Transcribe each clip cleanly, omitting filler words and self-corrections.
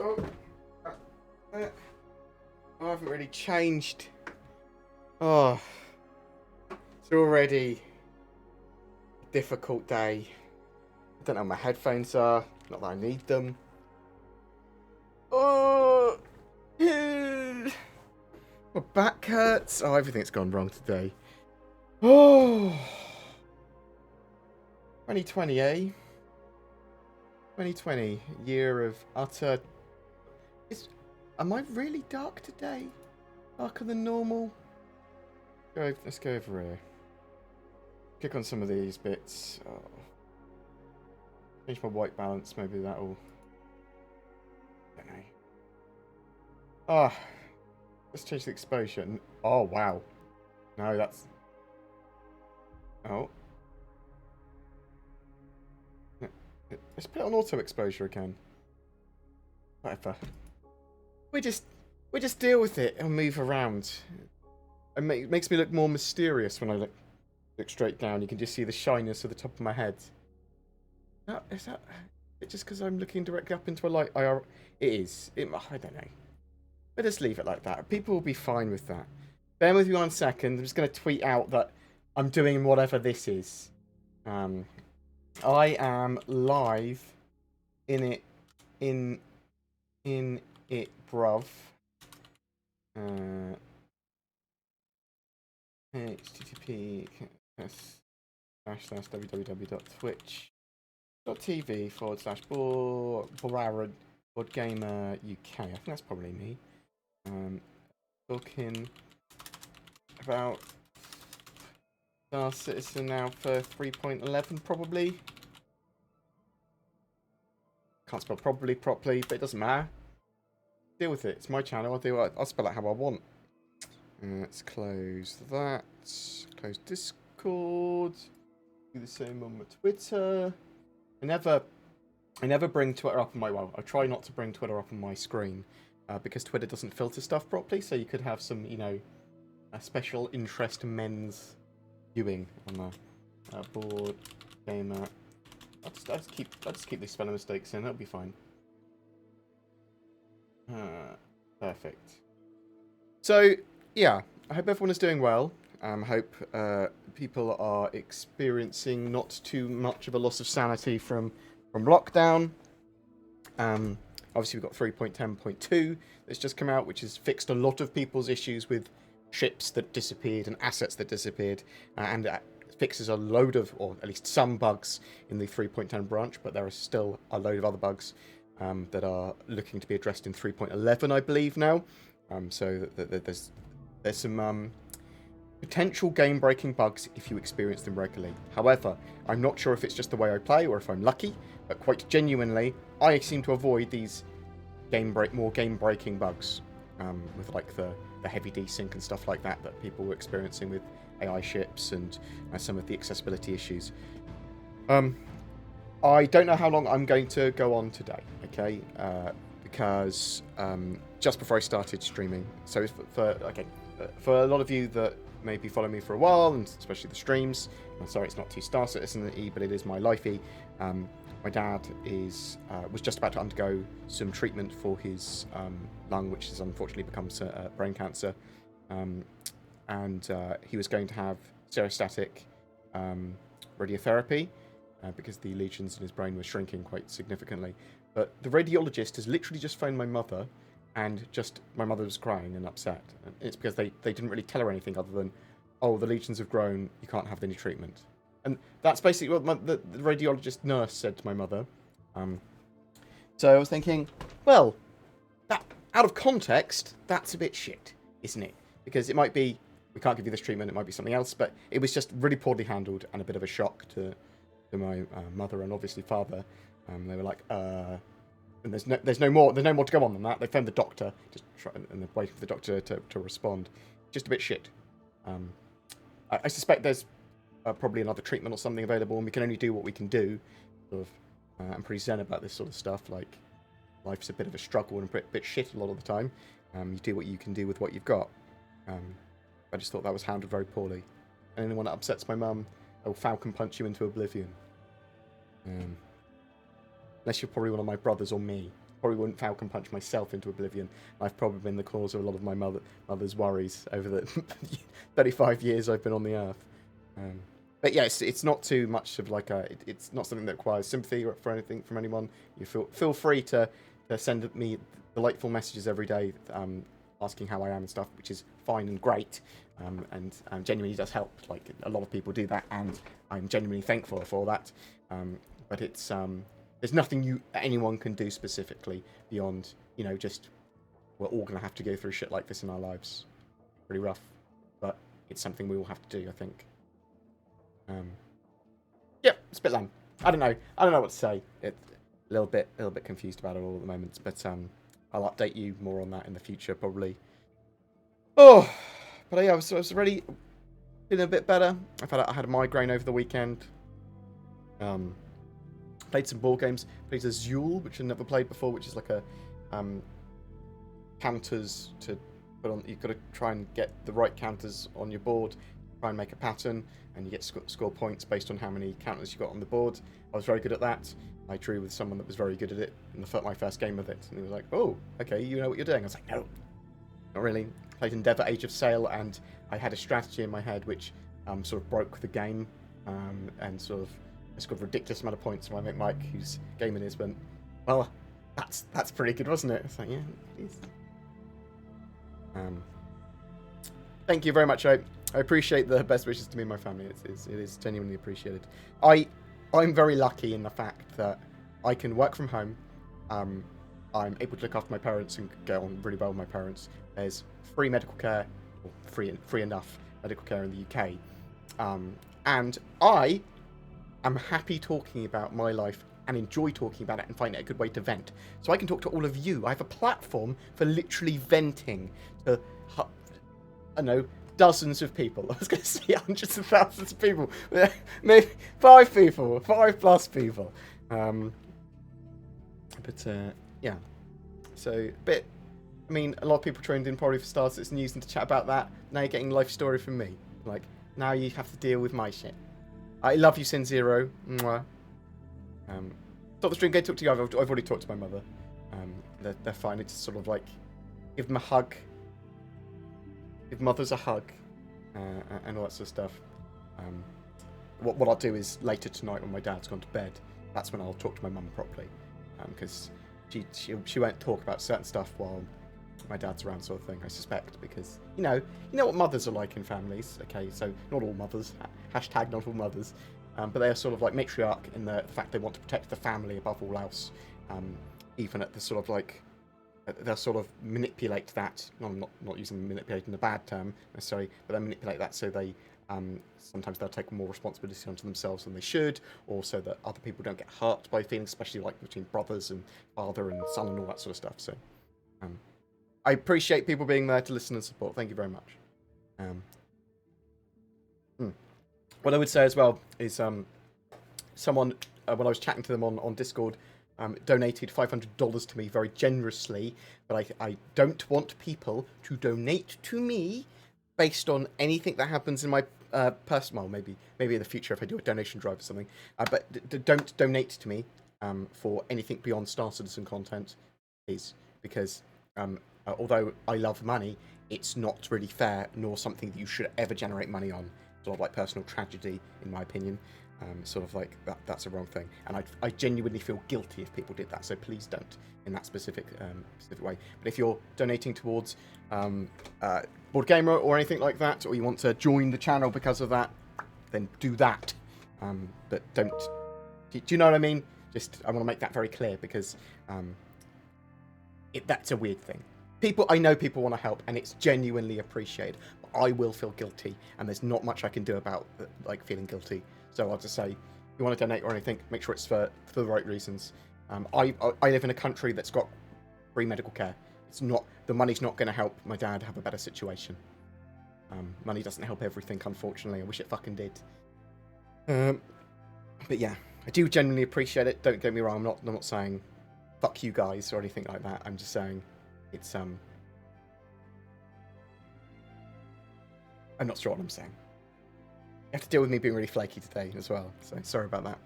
Oh, I haven't really changed. Oh, it's already a difficult day. I don't know where my headphones are. Not that I need them. Oh, my back hurts. Oh, everything's gone wrong today. Oh, 2020, eh? 2020, year of utter... Am I really dark today? Darker than normal? Let's go over here. Click on some of these bits. Oh. Change my white balance, maybe that'll... I don't know. Ah, let's change the exposure. Oh, wow. No, that's... Oh. Let's put it on auto exposure again. Whatever. We just deal with it and move around. It makes me look more mysterious when I look straight down. You can just see the shyness of the top of my head. Is that just because I'm looking directly up into a light? It is. I don't know. But just leave it like that. People will be fine with that. Bear with me 1 second. I'm just going to tweet out that I'm doing whatever this is. I am live in it, bruv. http://www.twitch.tv/BoredGamer UK. I think that's probably me. Talking about Star Citizen now for 3.11 probably. Can't spell probably properly, but it doesn't matter. Deal with it. It's my channel. I'll spell it how I want. Let's close that. Close Discord. Do the same on my Twitter. I never bring Twitter up on my... Well, I try not to bring Twitter up on my screen. Because Twitter doesn't filter stuff properly. So you could have some, a special interest men's viewing on the board gamer. I'll just keep these spelling mistakes in. That'll be fine. Perfect. So, yeah. I hope everyone is doing well. Hope people are experiencing not too much of a loss of sanity from lockdown. Obviously, we've got 3.10.2 that's just come out, which has fixed a lot of people's issues with ships that disappeared and assets that disappeared, and fixes a load of, or at least some bugs in the 3.10 branch, but there are still a load of other bugs that are looking to be addressed in 3.11, I believe, now. So there's some potential game-breaking bugs if you experience them regularly. However, I'm not sure if it's just the way I play or if I'm lucky, but quite genuinely, I seem to avoid these more game-breaking bugs with like the heavy desync and stuff like that people were experiencing with AI ships and some of the accessibility issues. I don't know how long I'm going to go on today, okay? Because just before I started streaming, so for a lot of you that maybe follow me for a while, and especially the streams, I'm sorry it's not too Star Citizen-y, but it is my lifey. My dad was just about to undergo some treatment for his lung, which has unfortunately become brain cancer. And he was going to have stereostatic radiotherapy because the lesions in his brain were shrinking quite significantly. But the radiologist has literally just phoned my mother, and my mother was crying and upset. And it's because they didn't really tell her anything other than, oh, the lesions have grown, you can't have any treatment. And that's basically what the radiologist nurse said to my mother. So I was thinking, well, that out of context, that's a bit shit, isn't it? Because it might be, we can't give you this treatment, it might be something else, but it was just really poorly handled and a bit of a shock to my mother and obviously father. They were like, and there's no more to go on than that. They phoned the doctor, and they're waiting for the doctor to respond. Just a bit shit. I suspect there's probably another treatment or something available, and we can only do what we can do. Sort of, I'm pretty zen about this sort of stuff. Like, life's a bit of a struggle and a bit shit a lot of the time. You do what you can do with what you've got. I just thought that was handled very poorly. And anyone that upsets my mum, I will Falcon punch you into oblivion. Unless you're probably one of my brothers or me, probably wouldn't Falcon Punch myself into oblivion. I've probably been the cause of a lot of my mother's worries over the 35 years I've been on the earth. But yeah, it's not too much of like it's not something that requires sympathy or for anything from anyone. You feel free to send me delightful messages every day, asking how I am and stuff, which is fine and great, and genuinely does help. Like a lot of people do that, and I'm genuinely thankful for that. But it's there's nothing anyone can do specifically beyond, you know, just we're all gonna have to go through shit like this in our lives. Pretty rough, but it's something we all have to do, I think. Yep, it's a bit lame. I don't know what to say. It's a little bit confused about it all at the moment, but I'll update you more on that in the future, probably. Oh, but yeah, I was already feeling a bit better. I had a migraine over the weekend. Played some board games. Played Azul, which I've never played before, which is like a counters to put on. You've got to try and get the right counters on your board, try and make a pattern, and you get score points based on how many counters you got on the board. I was very good at that. I drew with someone that was very good at it in my first game of it, and he was like, "Oh, okay, you know what you're doing." I was like, "No, not really." Played Endeavour Age of Sail, and I had a strategy in my head which sort of broke the game, and sort of I scored a ridiculous amount of points. So my mate Mike, whose game it is, went, "Well, that's pretty good, wasn't it?" It's like, yeah, please. Thank you very much. I appreciate the best wishes to me and my family. It is genuinely appreciated. I'm very lucky in the fact that I can work from home. I'm able to look after my parents and get on really well with my parents. There's free medical care, or free enough medical care in the UK. And I am happy talking about my life and enjoy talking about it and find it a good way to vent. So I can talk to all of you. I have a platform for literally venting to, I don't know, dozens of people. I was going to say hundreds of thousands of people. Maybe 5 people, 5+ people. Yeah. So, I mean, a lot of people trained in probably for Star Citizen and using to chat about that. Now you're getting life story from me. Like, now you have to deal with my shit. I love you, Sin Zero. Mwah. Stop the stream, go talk to you. I've already talked to my mother. They're fine. It's sort of like, give them a hug. Give mothers a hug. And all that sort of stuff. What I'll do is later tonight when my dad's gone to bed, that's when I'll talk to my mum properly. Because she won't talk about certain stuff while my dad's around, sort of thing, I suspect, because you know what mothers are like in families. Okay, so not all mothers, hashtag not all mothers, but they are sort of like matriarch in the fact they want to protect the family above all else, even at the sort of like they'll sort of manipulate that. No, I'm not using manipulate in a bad term necessarily, but they manipulate that so they sometimes they'll take more responsibility onto themselves than they should, or so that other people don't get hurt by feelings, especially like between brothers and father and son and all that sort of stuff. So I appreciate people being there to listen and support. Thank you very much. What I would say as well is someone, when I was chatting to them on Discord, donated $500 to me very generously, but I don't want people to donate to me based on anything that happens in my personal, maybe in the future if I do a donation drive or something, but don't donate to me for anything beyond Star Citizen content, please, because although I love money, it's not really fair, nor something that you should ever generate money on. Sort of like personal tragedy, in my opinion. Sort of like that's a wrong thing, and I genuinely feel guilty if people did that. So please don't in that specific way. But if you're donating towards BoredGamer or anything like that, or you want to join the channel because of that, then do that. But don't. Do you know what I mean? Just I want to make that very clear because that's a weird thing. I know people want to help, and it's genuinely appreciated. But I will feel guilty, and there's not much I can do about like feeling guilty. So I'll just say, if you want to donate or anything, make sure it's for the right reasons. I live in a country that's got free medical care. It's not the money's not going to help my dad have a better situation. Money doesn't help everything, unfortunately. I wish it fucking did. But yeah, I do genuinely appreciate it. Don't get me wrong. I'm not saying fuck you guys or anything like that. I'm just saying it's I'm not sure what I'm saying. You have to deal with me being really flaky today as well, so sorry about that.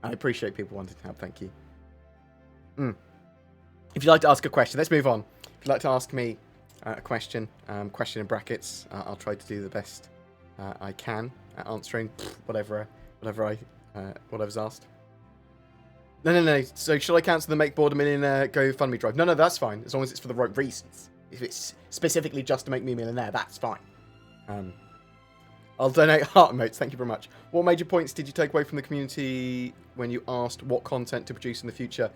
I appreciate people wanting to help, thank you. if you'd like to ask a question, let's move on. If you'd like to ask me a question, question in brackets, I'll try to do the best I can at answering whatever's asked. No. So should I cancel the Make Board a Millionaire GoFundMe drive? No, that's fine. As long as it's for the right reasons. If it's specifically just to make me a millionaire, that's fine. I'll donate heart emotes. Thank you very much. What major points did you take away from the community when you asked what content to produce in the future?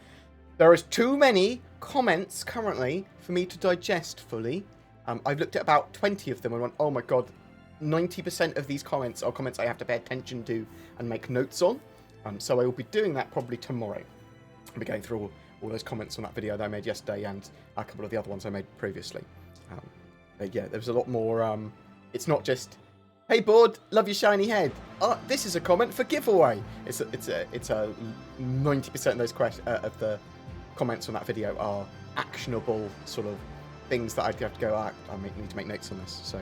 There is too many comments currently for me to digest fully. I've looked at about 20 of them and went, oh my god, 90% of these comments are comments I have to pay attention to and make notes on. So I will be doing that probably tomorrow. I'll be going through all those comments on that video that I made yesterday and a couple of the other ones I made previously. But yeah, there's a lot more. It's not just, hey Board, love your shiny head. This is a comment for giveaway. It's a 90% of those of the comments on that video are actionable sort of things that I'd have to go. I need to make notes on this. So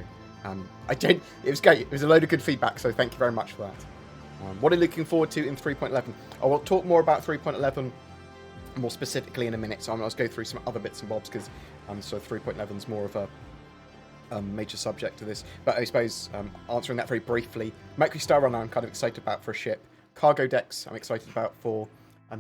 it was great. It was a load of good feedback. So thank you very much for that. What are you looking forward to in 3.11? I will talk more about 3.11 more specifically in a minute. So I'm going to go through some other bits and bobs because so 3.11 is more of a major subject to this. But I suppose answering that very briefly, Mercury Star Runner I'm kind of excited about for a ship. Cargo decks I'm excited about for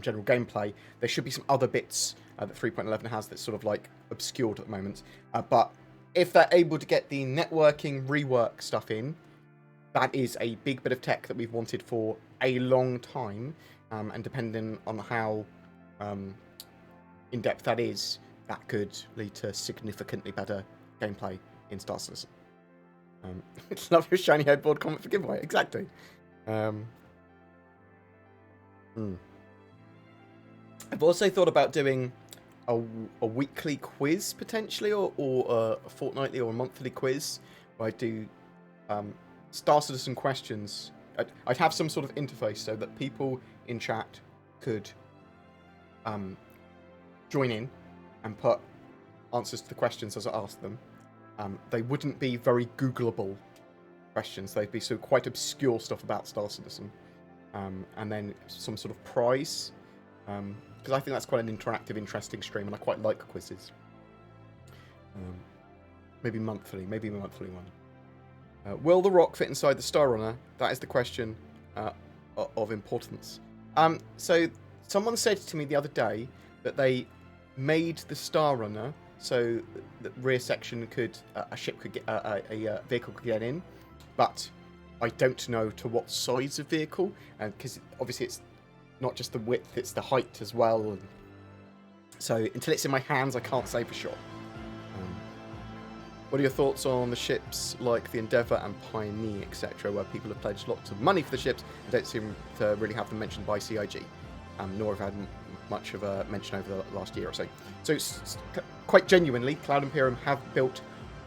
general gameplay. There should be some other bits that 3.11 has that's sort of like obscured at the moment. But if they're able to get the networking rework stuff in, that is a big bit of tech that we've wanted for a long time. And depending on how in-depth that is, that could lead to significantly better gameplay in Star Citizen. Love your shiny headboard comment for giveaway. Exactly. I've also thought about doing a weekly quiz potentially, or a fortnightly or a monthly quiz where I do Star Citizen questions. I'd have some sort of interface so that people in chat could join in and put answers to the questions as I ask them. They wouldn't be very Googleable questions. They'd be sort of quite obscure stuff about Star Citizen. And then some sort of prize. Because I think that's quite an interactive, interesting stream, and I quite like quizzes. Maybe a monthly one. Will the rock fit inside the Star Runner? That is the question of importance. So someone said to me the other day that they made the Star Runner so the rear section could a vehicle could get in, but I don't know to what size of vehicle, because obviously it's not just the width, it's the height as well. And so until it's in my hands, I can't say for sure. What are your thoughts on the ships like the Endeavour and Pioneer, etc., where people have pledged lots of money for the ships and don't seem to really have them mentioned by CIG, nor have had much of a mention over the last year or so. So quite genuinely, Cloud Imperium have built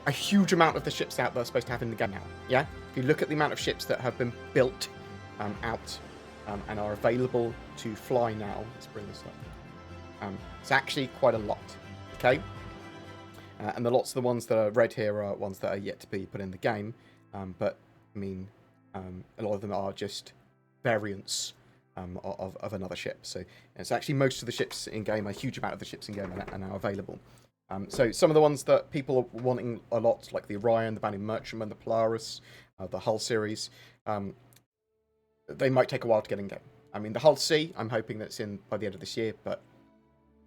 a huge amount of the ships out that are supposed to have in the game now. Yeah, if you look at the amount of ships that have been built out and are available to fly now, let's bring this up. It's actually quite a lot. Okay. And the lots of the ones that are red here are ones that are yet to be put in the game. But, I mean, a lot of them are just variants of another ship. So it's actually most of the ships in-game, a huge amount of the ships in-game are now available. So some of the ones that people are wanting a lot, like the Orion, the Bounty Merchantman, the Polaris, the Hull series, they might take a while to get in-game. I mean, the Hull C, I'm hoping that's in by the end of this year, but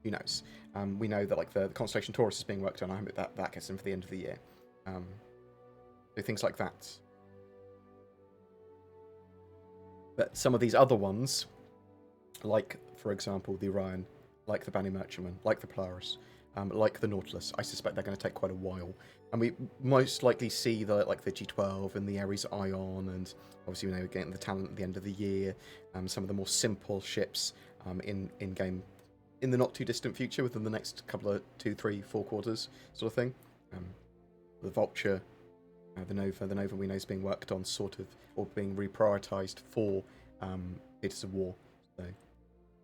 who knows? We know that like the Constellation Taurus is being worked on. I hope that gets in for the end of the year. So things like that. But some of these other ones, like for example the Orion, like the Bounty Merchantman, like the Polaris, like the Nautilus, I suspect they're going to take quite a while. And we most likely see the G12 and the Ares Ion, and obviously we know we're getting the talent at the end of the year. Some of the more simple ships in game in the not too distant future, within the next couple of 2, 3, 4 quarters, sort of thing. The Vulture, the Nova we know is being worked on, sort of, or being reprioritized for theatres of war. So,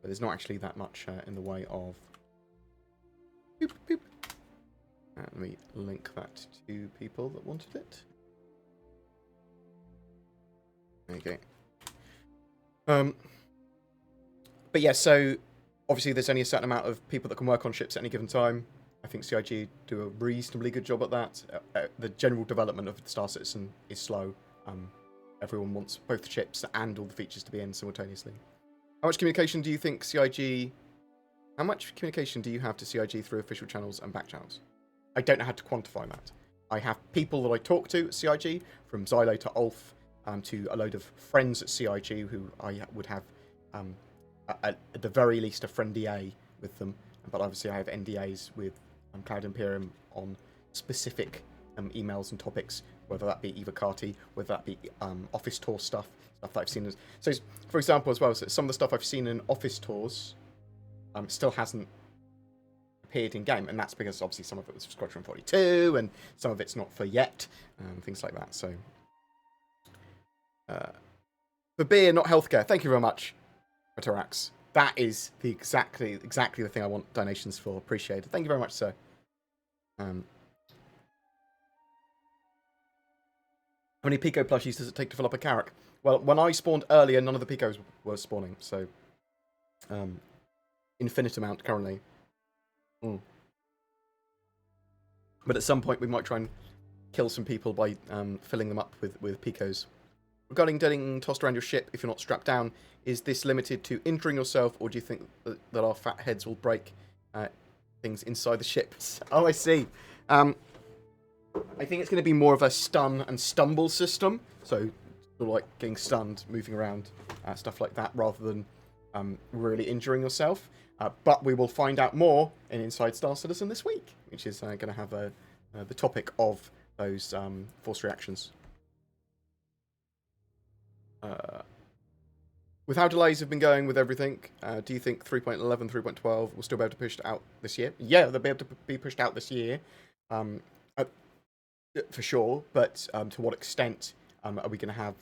but there's not actually that much in the way of. Boop, boop. Let me link that to people that wanted it. There you go. But yeah, so Obviously, there's only a certain amount of people that can work on ships at any given time. I think CIG do a reasonably good job at that. The general development of the Star Citizen is slow. Everyone wants both the chips and all the features to be in simultaneously. How much communication do you think CIG... How much communication do you have to CIG through official channels and back channels? I don't know how to quantify that. I have people that I talk to at CIG, from Xylo to Ulf, to a load of friends at CIG who I would have, at the very least, a friend DA with them. But obviously I have NDAs with Cloud Imperium on specific emails and topics, whether that be Eva Carty, whether that be office tour stuff that I've seen. So, for example, as well, so some of the stuff I've seen in office tours still hasn't appeared in game, and that's because obviously some of it was for Squadron 42, and some of it's not for yet, things like that. So, for beer, not healthcare. Thank you very much, Atarax. That is exactly the thing I want donations for. Appreciate it. Thank you very much, sir. How many Pico plushies does it take to fill up a Carrack? Well, when I spawned earlier, none of the Picos were spawning, so infinite amount currently. But at some point we might try and kill some people by filling them up with Picos. Regarding getting tossed around your ship if you're not strapped down, is this limited to injuring yourself, or do you think that our fat heads will break things inside the ships? Oh, I see. I think it's going to be more of a stun and stumble system, so sort of like getting stunned, moving around, stuff like that, rather than really injuring yourself. But we will find out more in Inside Star Citizen this week, which is going to have the topic of those force reactions. With how delays have been going with everything, do you think 3.11, 3.12 will still be able to push it out this year? Yeah, they'll be able to be pushed out this year, for sure. But to what extent are we going to have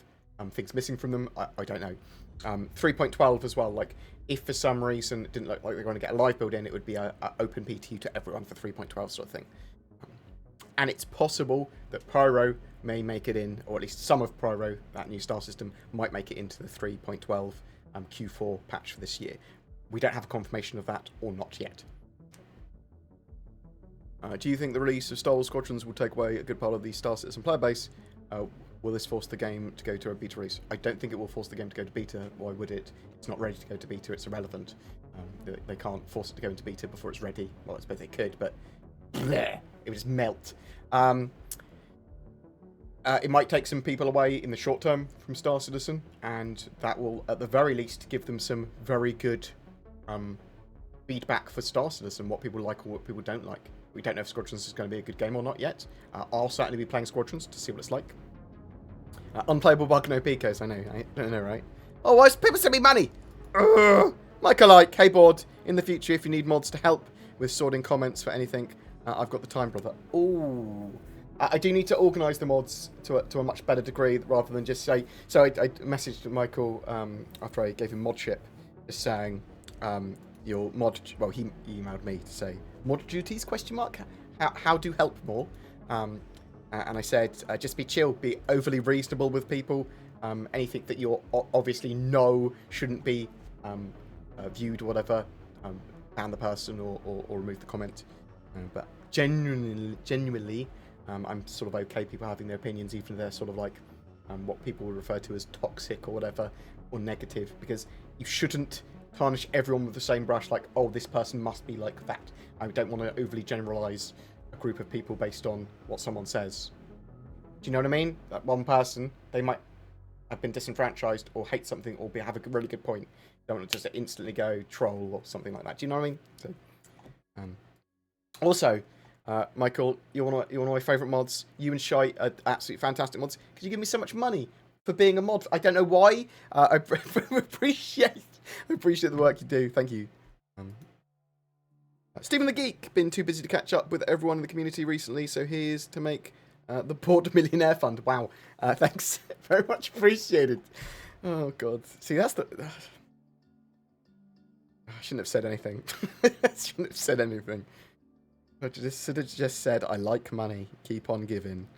things missing from them? I don't know. 3.12 as well. Like, if for some reason it didn't look like they're going to get a live build in, it would be a open PTU to everyone for 3.12 sort of thing. And it's possible that Pyro may make it in, or at least some of Pyro, that new star system, might make it into the 3.12 Q4 patch for this year. We don't have a confirmation of that, or not yet. Do you think the release of Star Wars Squadrons will take away a good part of the Star Citizen player base? Will this force the game to go to a beta release? I don't think it will force the game to go to beta. Why would it? It's not ready to go to beta. It's irrelevant. They can't force it to go into beta before it's ready. Well, I suppose they could, but bleh, it would just melt. It might take some people away in the short term from Star Citizen, and that will, at the very least, give them some very good feedback for Star Citizen, what people like or what people don't like. We don't know if Squadrons is going to be a good game or not yet. I'll certainly be playing Squadrons to see what it's like. Unplayable bug, no Picos, I know. I don't know, right? Oh, why is people send me money? Michael, hey board, in the future, if you need mods to help with sorting comments for anything, I've got the time, brother. Ooh. I do need to organise the mods to a much better degree, rather than just say... So I messaged Michael after I gave him modship, just saying, your mod... Well, he emailed me to say, mod duties, question mark? How do help more? And I said, just be chill, be overly reasonable with people. Anything that you obviously know shouldn't be viewed or whatever, ban the person or remove the comment. But genuinely, I'm sort of okay people having their opinions, even if they're sort of like what people would refer to as toxic or whatever, or negative, because you shouldn't tarnish everyone with the same brush, like, oh, this person must be like that. I don't want to overly generalize a group of people based on what someone says. Do you know what I mean? That one person, they might have been disenfranchised or hate something or have a really good point. Don't want to just instantly go troll or something like that. Do you know what I mean? So, also, Michael, you're one of my favourite mods. You and Shite are absolutely fantastic mods. Could you give me so much money for being a mod? I don't know why. I appreciate the work you do. Thank you. Stephen the Geek, been too busy to catch up with everyone in the community recently, so here's to make the Bored Millionaire Fund. Wow. Thanks. Very much appreciated. Oh, God. See, that's the... I shouldn't have said anything. I should have just said, I like money. Keep on giving.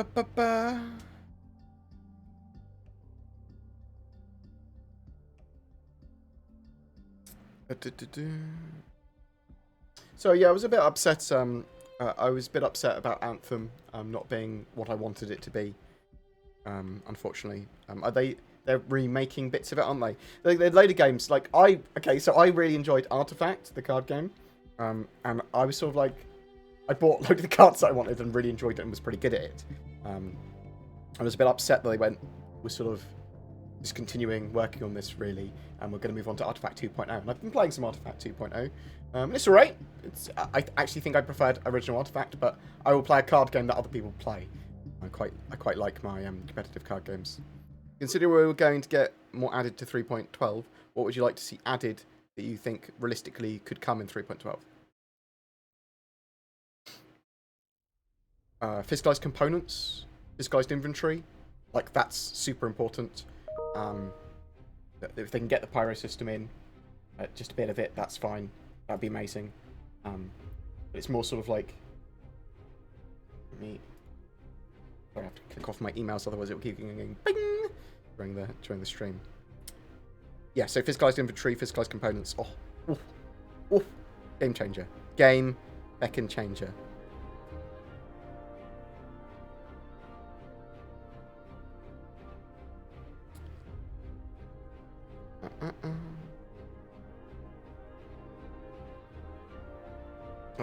Ba-ba-ba. So yeah, I was a bit upset. I was a bit upset about Anthem not being what I wanted it to be. Unfortunately, they're remaking bits of it, aren't they? They're load of games. Like so I really enjoyed Artifact, the card game, and I was sort of like, I bought a load of the cards that I wanted and really enjoyed it and was pretty good at it. I was a bit upset that they was sort of discontinuing working on this really, and we're going to move on to Artifact 2.0. And I've been playing some Artifact 2.0. It's alright. I actually think I preferred original Artifact, but I will play a card game that other people play. I quite like my competitive card games. Considering we were going to get more added to 3.12, what would you like to see added that you think realistically could come in 3.12? Physicalized components, physicalized inventory, like that's super important. If they can get the pyro system in, just a bit of it, that's fine. That'd be amazing. But it's more sort of like, sorry, I have to click off my emails, otherwise it will keep going bing during the stream. Yeah, so physicalized inventory, physicalized components. Game changer. Game beacon changer.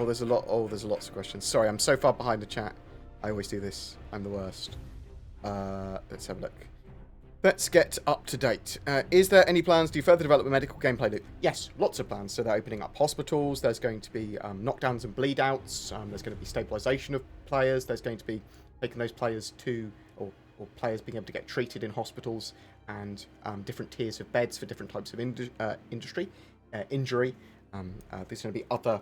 There's lots of questions. Sorry, I'm so far behind the chat. I always do this. I'm the worst. Let's have a look. Let's get up to date. Is there any plans to further develop a medical gameplay loop? Yes, lots of plans. So they're opening up hospitals. There's going to be knockdowns and bleed outs. There's going to be stabilization of players. There's going to be taking those players to, or players being able to get treated in hospitals, and different tiers of beds for different types of injury. There's going to be other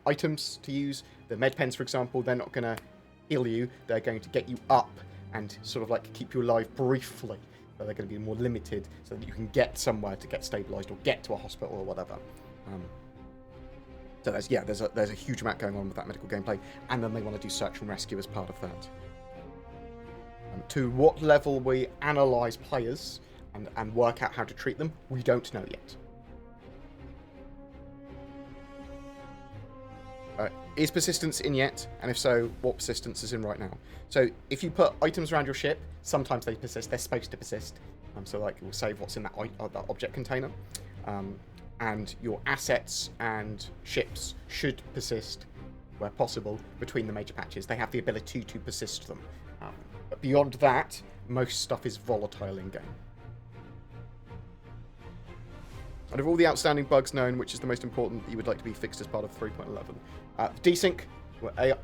items to use. The med pens, for example, they're not going to heal you. They're going to get you up and sort of like keep you alive briefly. So they're going to be more limited so that you can get somewhere to get stabilized or get to a hospital or whatever. So there's a huge amount going on with that medical gameplay, and then they want to do search and rescue as part of that. To what level we analyze players and work out how to treat them, we don't know yet. Is persistence in yet? And if so, what persistence is in right now? So if you put items around your ship, sometimes they persist. They're supposed to persist. So like it will save what's in that object container. And your assets and ships should persist where possible between the major patches. They have the ability to persist them. But beyond that, most stuff is volatile in game. Out of all the outstanding bugs known, which is the most important that you would like to be fixed as part of 3.11? Desync,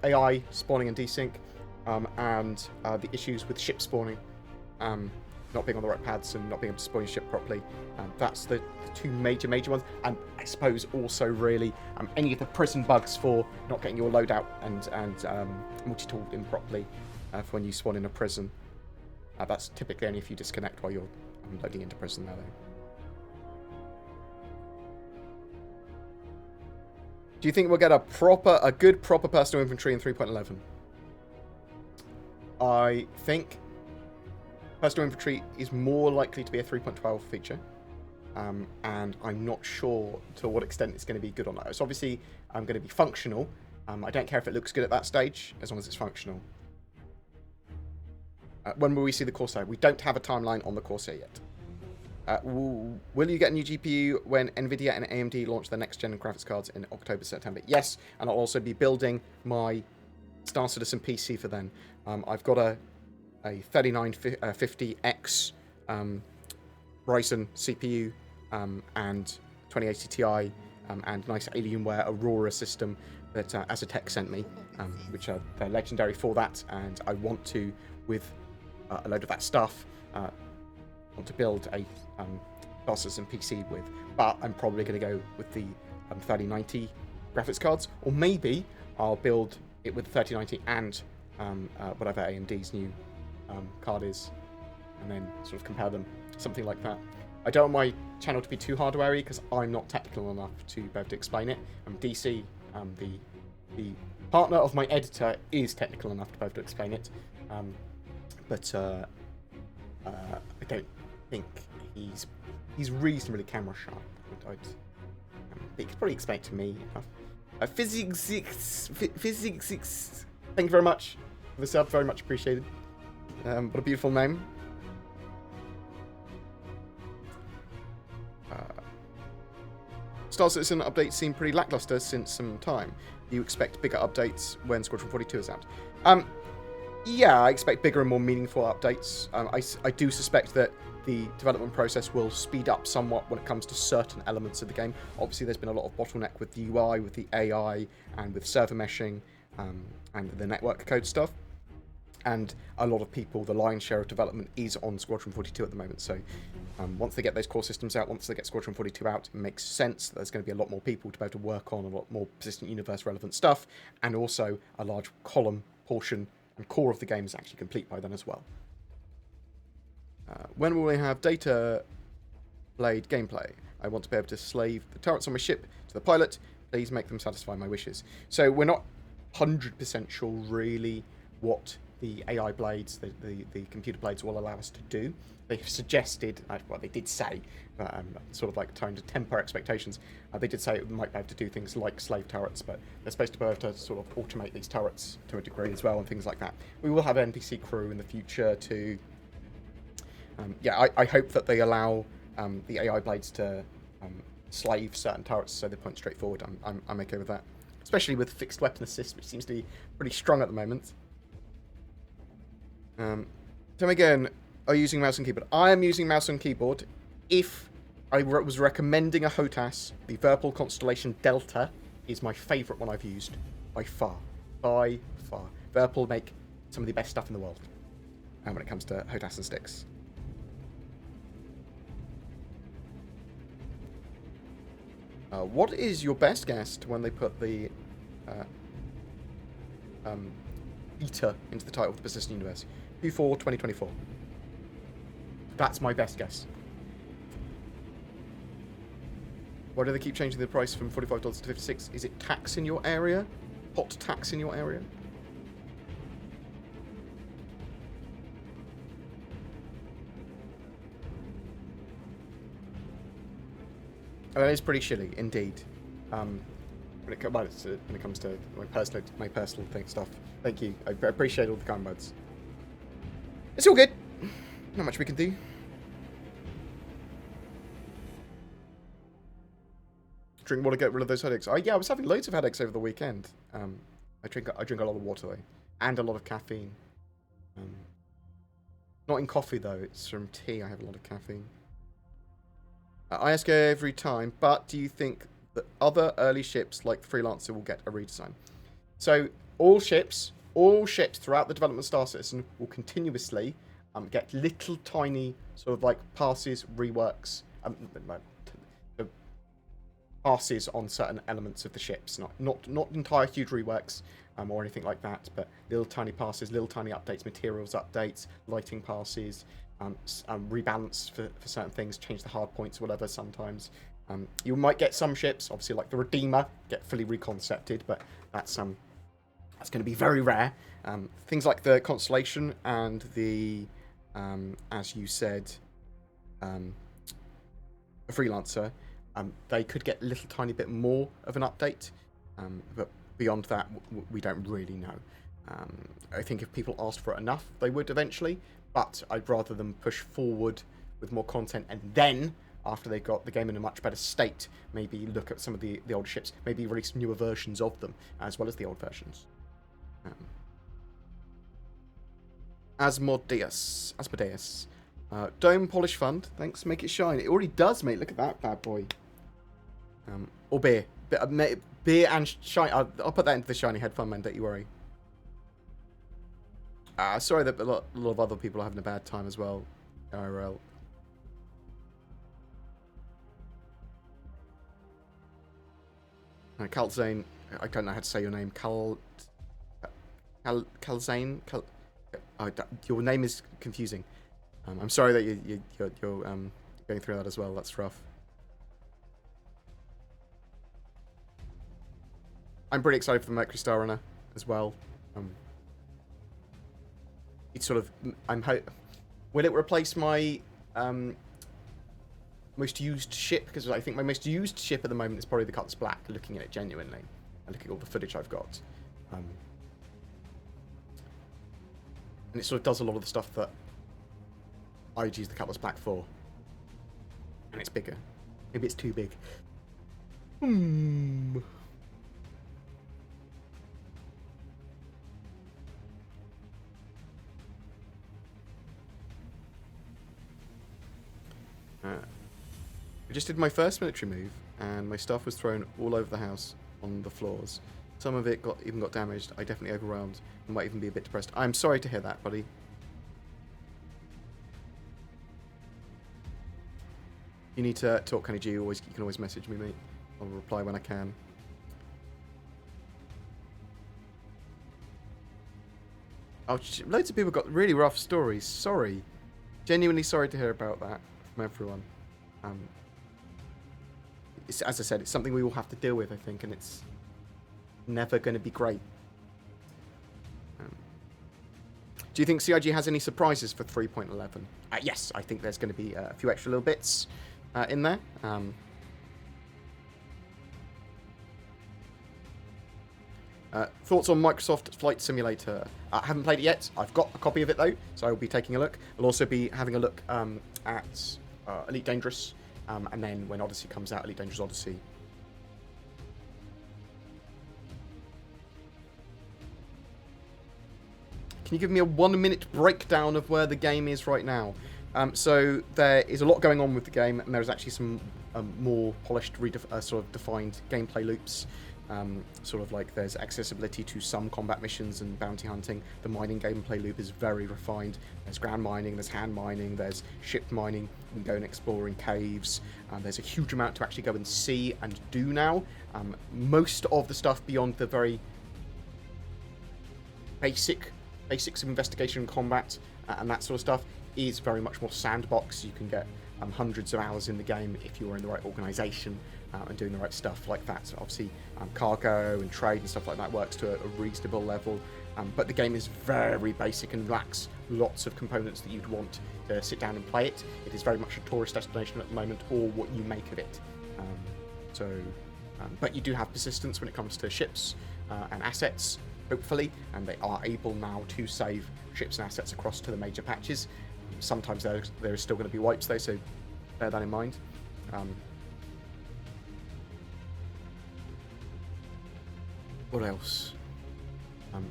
AI spawning and desync, and the issues with ship spawning, not being on the right paths and not being able to spawn your ship properly. That's the two major ones. And I suppose also really any of the prison bugs for not getting your loadout and multi-tooled in properly for when you spawn in a prison. That's typically only if you disconnect while you're loading into prison there, though. Do you think we'll get a good proper personal inventory in 3.11? I think personal inventory is more likely to be a 3.12 feature. And I'm not sure to what extent it's going to be good or not. It's obviously going to be functional. I don't care if it looks good at that stage, as long as it's functional. When will we see the Corsair? We don't have a timeline on the Corsair yet. Will you get a new GPU when NVIDIA and AMD launch their next-gen graphics cards in October, September? Yes, and I'll also be building my Star Citizen PC for then. I've got a 3950X Ryzen CPU and 2080 Ti and nice Alienware Aurora system that Azatec sent me, which they're legendary for that, and I want to, with a load of that stuff, want to build a Star Citizen PC with, but I'm probably going to go with the 3090 graphics cards, or maybe I'll build it with 3090 and whatever AMD's new card is, and then sort of compare them, something like that. I don't want my channel to be too hardware-y because I'm not technical enough to be able to explain it. DC, the partner of my editor is technical enough to be able to explain it, but I don't think he's reasonably camera sharp. He could probably explain it to me. Physics. Thank you very much for the sub. Very much appreciated. What a beautiful name. Star Citizen updates seem pretty lackluster since some time. Do you expect bigger updates when Squadron 42 is out? Yeah, I expect bigger and more meaningful updates. I do suspect that the development process will speed up somewhat when it comes to certain elements of the game. Obviously, there's been a lot of bottleneck with the UI, with the AI, and with server meshing, and the network code stuff. And a lot of people, the lion's share of development is on Squadron 42 at the moment. So once they get those core systems out, once they get Squadron 42 out, it makes sense that there's going to be a lot more people to be able to work on a lot more persistent universe relevant stuff. And also a large column portion and core of the game is actually complete by then as well. When will we have data blade gameplay? I want to be able to slave the turrets on my ship to the pilot. Please make them satisfy my wishes. So we're not 100% sure really what the AI blades, the computer blades will allow us to do. They've suggested, well, they did say, sort of like trying to temper expectations, they did say it might be able to do things like slave turrets, but they're supposed to be able to sort of automate these turrets to a degree as well and things like that. We will have NPC crew in the future to... yeah, I hope that they allow the AI blades to slave certain turrets so they point straight forward. I'm okay with that. Especially with fixed weapon assist, which seems to be pretty strong at the moment. Tell me again, are you using mouse and keyboard? I am using mouse and keyboard. If I was recommending a HOTAS, the Virpal Constellation Delta is my favourite one I've used. By far. By far. Virpal make some of the best stuff in the world when it comes to HOTAS and sticks. What is your best guess to when they put the beta into the title of the persistent universe? Q4 2024. That's my best guess. Why do they keep changing the price from $45 to $56? Is it tax in your area? Hot tax in your area? Oh, that is pretty shitty, indeed. When it comes to my personal stuff. Thank you. I appreciate all the kind words. It's all good. Not much we can do. Drink water, get rid of those headaches. Yeah, I was having loads of headaches over the weekend. I drink a lot of water though, and a lot of caffeine. Not in coffee though. It's from tea. I have a lot of caffeine. I ask every time, but do you think that other early ships like the Freelancer will get a redesign? So all ships throughout the development of Star Citizen will continuously get little tiny sort of like passes, reworks, passes on certain elements of the ships. Not entire huge reworks or anything like that, but little tiny passes, little tiny updates, materials updates, lighting passes, rebalance for certain things, change the hard points or whatever sometimes. You might get some ships, obviously like the Redeemer, get fully reconcepted, but that's going to be very rare. Things like the Constellation and the, as you said, a Freelancer, they could get a little tiny bit more of an update, but beyond that, we don't really know. I think if people asked for it enough, they would eventually, but I'd rather them push forward with more content and then, after they've got the game in a much better state, maybe look at some of the older ships, maybe release newer versions of them, as well as the old versions. Asmodeus. Dome Polish Fund. Thanks, make it shine. It already does, mate. Look at that bad boy. Or beer. Beer and shine. I'll put that into the shiny head fund, man. Don't you worry. Sorry that a lot of other people are having a bad time as well. IRL. Calzane. I don't know how to say your name. Calzane. Your name is confusing. I'm sorry that you're going through that as well. That's rough. I'm pretty excited for the Mercury Star Runner. as well. It's sort of, will it replace my most used ship? Because I think my most used ship at the moment is probably the Cutlass Black, looking at it genuinely, and looking at all the footage I've got. And it sort of does a lot of the stuff that I'd use the Cutlass Black for. And it's bigger. Maybe it's too big. I just did my first military move, and my stuff was thrown all over the house on the floors. Some of it even got damaged. I definitely overwhelmed and might even be a bit depressed. I'm sorry to hear that, buddy. You need to talk, Kenny G. You can always message me, mate. I'll reply when I can. Oh, loads of people got really rough stories. Sorry. Genuinely sorry to hear about that from everyone. As I said, it's something we all have to deal with, I think, and it's never going to be great. Do you think CIG has any surprises for 3.11? Yes, I think there's going to be a few extra little bits in there. Thoughts on Microsoft Flight Simulator? I haven't played it yet. I've got a copy of it, though, so I will be taking a look. I'll also be having a look at Elite Dangerous, and then when Odyssey comes out, Elite Dangerous Odyssey. Can you give me a 1-minute breakdown of where the game is right now? So there is a lot going on with the game, and there's actually some more polished, sort of defined gameplay loops. Sort of like there's accessibility to some combat missions and bounty hunting. The mining gameplay loop is very refined. There's ground mining, there's hand mining, there's ship mining. You can go and explore in caves. There's a huge amount to actually go and see and do now. Most of the stuff beyond the very basics of investigation and combat and that sort of stuff is very much more sandbox. You can get hundreds of hours in the game if you're in the right organization and doing the right stuff like that. So obviously cargo and trade and stuff like that works to a reasonable level, but the game is very basic and lacks lots of components that you'd want to sit down and play it. It is very much a tourist destination at the moment, or what you make of it. But you do have persistence when it comes to ships and assets, hopefully, and they are able now to save ships and assets across to the major patches. Sometimes there is still going to be wipes though, so bear that in mind. What else?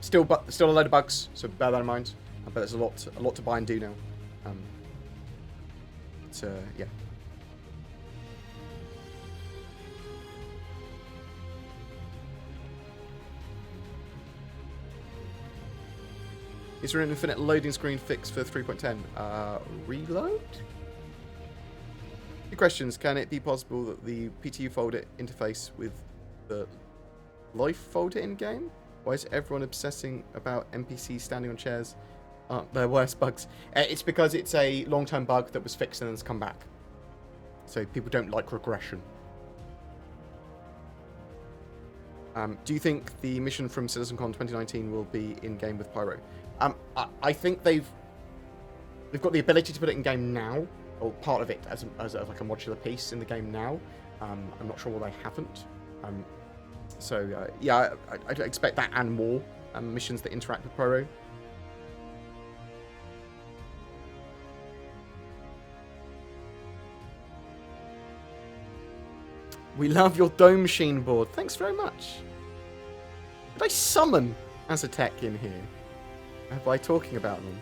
Still a load of bugs, so bear that in mind. But there's a lot to buy and do now. Yeah. Is there an infinite loading screen fix for 3.10? Reload? Two questions. Can it be possible that the PTU folder interface with the life folder in-game? Why is everyone obsessing about NPCs standing on chairs? Aren't there worse bugs? It's because it's a long-term bug that was fixed and then it's come back. So people don't like regression. Do you think the mission from CitizenCon 2019 will be in-game with Pyro? I think they've got the ability to put it in game now, or part of it as like a modular piece in the game now. I'm not sure why they haven't. Yeah, I expect that and more missions that interact with Pyro. We love your dome machine board. Thanks very much. Did I summon Azatec in here? By talking about them.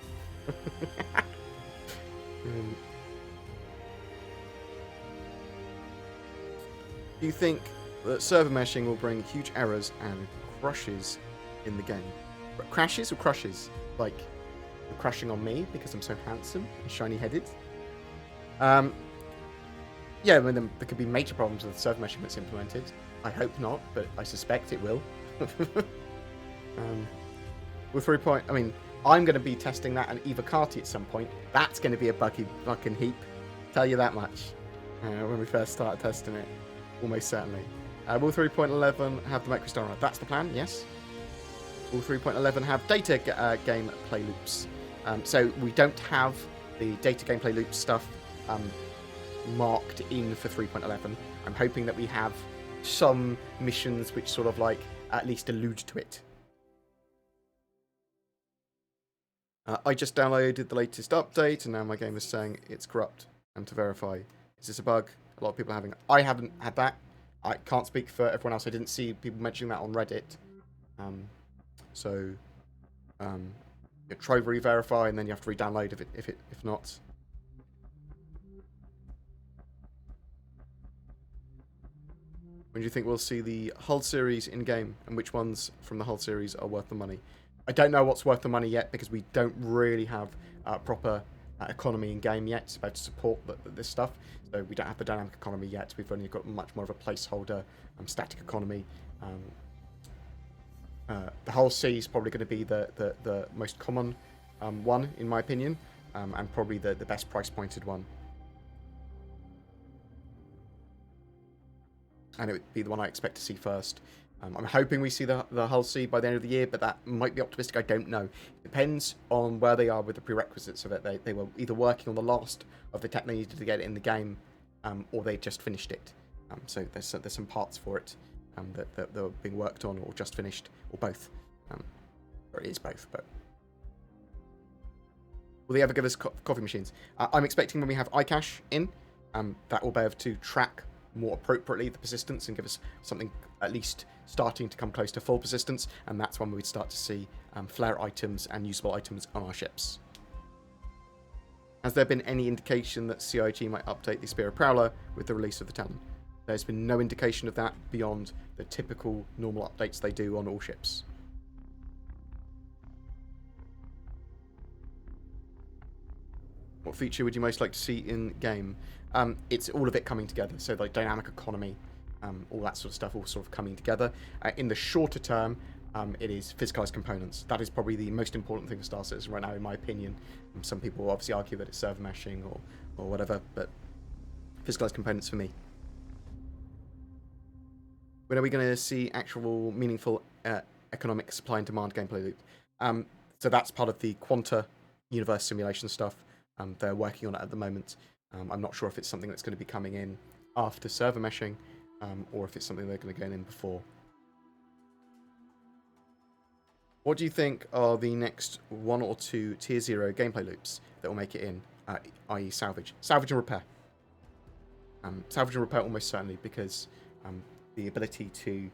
Do you think that server meshing will bring huge errors and crashes in the game? Crashes or crushes? Like, you're crushing on me because I'm so handsome and shiny-headed? Yeah, I mean, there could be major problems with server meshing that's implemented. I hope not, but I suspect it will. With 3 point, I mean, I'm going to be testing that on Evocati at some point. That's going to be a buggy fucking heap. Tell you that much. When we first started testing it, almost certainly. Will 3.11 have the Microstar on it? That's the plan, yes. all 3.11 have data gameplay loops. So we don't have the data gameplay loop stuff marked in for 3.11. I'm hoping that we have some missions which sort of like at least allude to it. I just downloaded the latest update and now my game is saying it's corrupt. And to verify, is this a bug? A lot of people are having. I haven't had that. I can't speak for everyone else. I didn't see people mentioning that on Reddit. Try re-verify and then you have to re-download if not. When do you think we'll see the Hull series in game, and which ones from the Hull series are worth the money? I don't know what's worth the money yet because we don't really have proper economy in game yet. It's about to support this stuff, so we don't have the dynamic economy yet. We've only got much more of a placeholder static economy. The Hull C is probably going to be the most common one, in my opinion, and probably the best price pointed one. And it would be the one I expect to see first. I'm hoping we see the Hull C by the end of the year, but that might be optimistic. I don't know. Depends on where they are with the prerequisites of it. They were either working on the last of the tech they needed to get it in the game, or they just finished it. So there's some parts for it that are being worked on, or just finished, or both. Or it is both, but. Will they ever give us coffee machines? I'm expecting when we have iCache in, that will be able to track more appropriately the persistence and give us something at least starting to come close to full persistence, and that's when we'd start to see flare items and usable items on our ships. Has there been any indication that CIG might update the Spear Prowler with the release of the Talon? There's been no indication of that beyond the typical normal updates they do on all ships. What feature would you most like to see in game? It's all of it coming together. So like dynamic economy, all that sort of stuff, all sort of coming together. In the shorter term, it is physicalized components. That is probably the most important thing for Star Citizen right now, in my opinion. Some people will obviously argue that it's server meshing or whatever, but physicalized components for me. When are we going to see actual meaningful economic supply and demand gameplay loop? So that's part of the Quanta universe simulation stuff. They're working on it at the moment. I'm not sure if it's something that's going to be coming in after server meshing, or if it's something they're going to go in before. What do you think are the next 1 or 2 Tier 0 gameplay loops that will make it in, i.e. salvage? Salvage and repair. Salvage and repair almost certainly, because the ability to...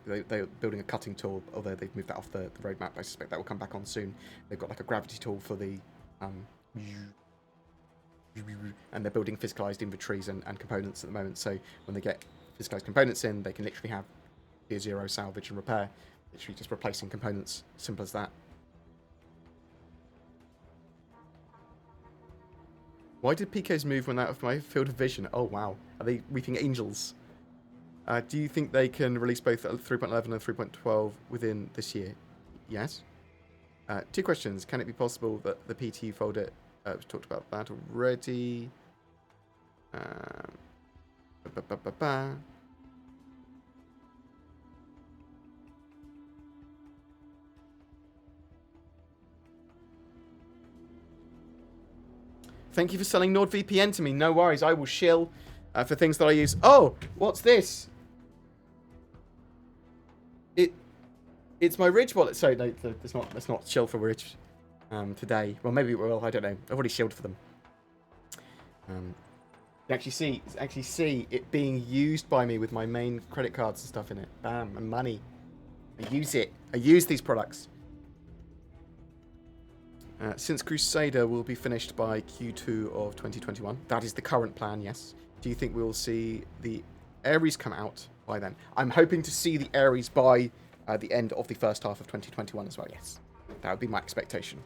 they're building a cutting tool, although they've moved that off the roadmap. I suspect that will come back on soon. They've got like a gravity tool for the... and they're building physicalized inventories and components at the moment, so when they get physicalized components in, they can literally have Tier 0 salvage and repair, literally just replacing components. Simple as that. Why did PK's move when out of my field of vision? Oh wow, are they weeping angels? Do you think they can release both 3.11 and 3.12 within this year? Yes. 2 questions. Can it be possible that the PT folder... we've talked about that already. Thank you for selling NordVPN to me. No worries. I will shill for things that I use. Oh, what's this? It's my Ridge wallet. Sorry, no, it's not shill for Ridge today. Well, maybe it will. I don't know. I've already shilled for them. You actually see it being used by me with my main credit cards and stuff in it. Bam, and money. I use it. I use these products. Since Crusader will be finished by Q2 of 2021, that is the current plan, yes. Do you think we'll see the Ares come out by then? I'm hoping to see the Ares by the end of the first half of 2021 as well, yes. That would be my expectation.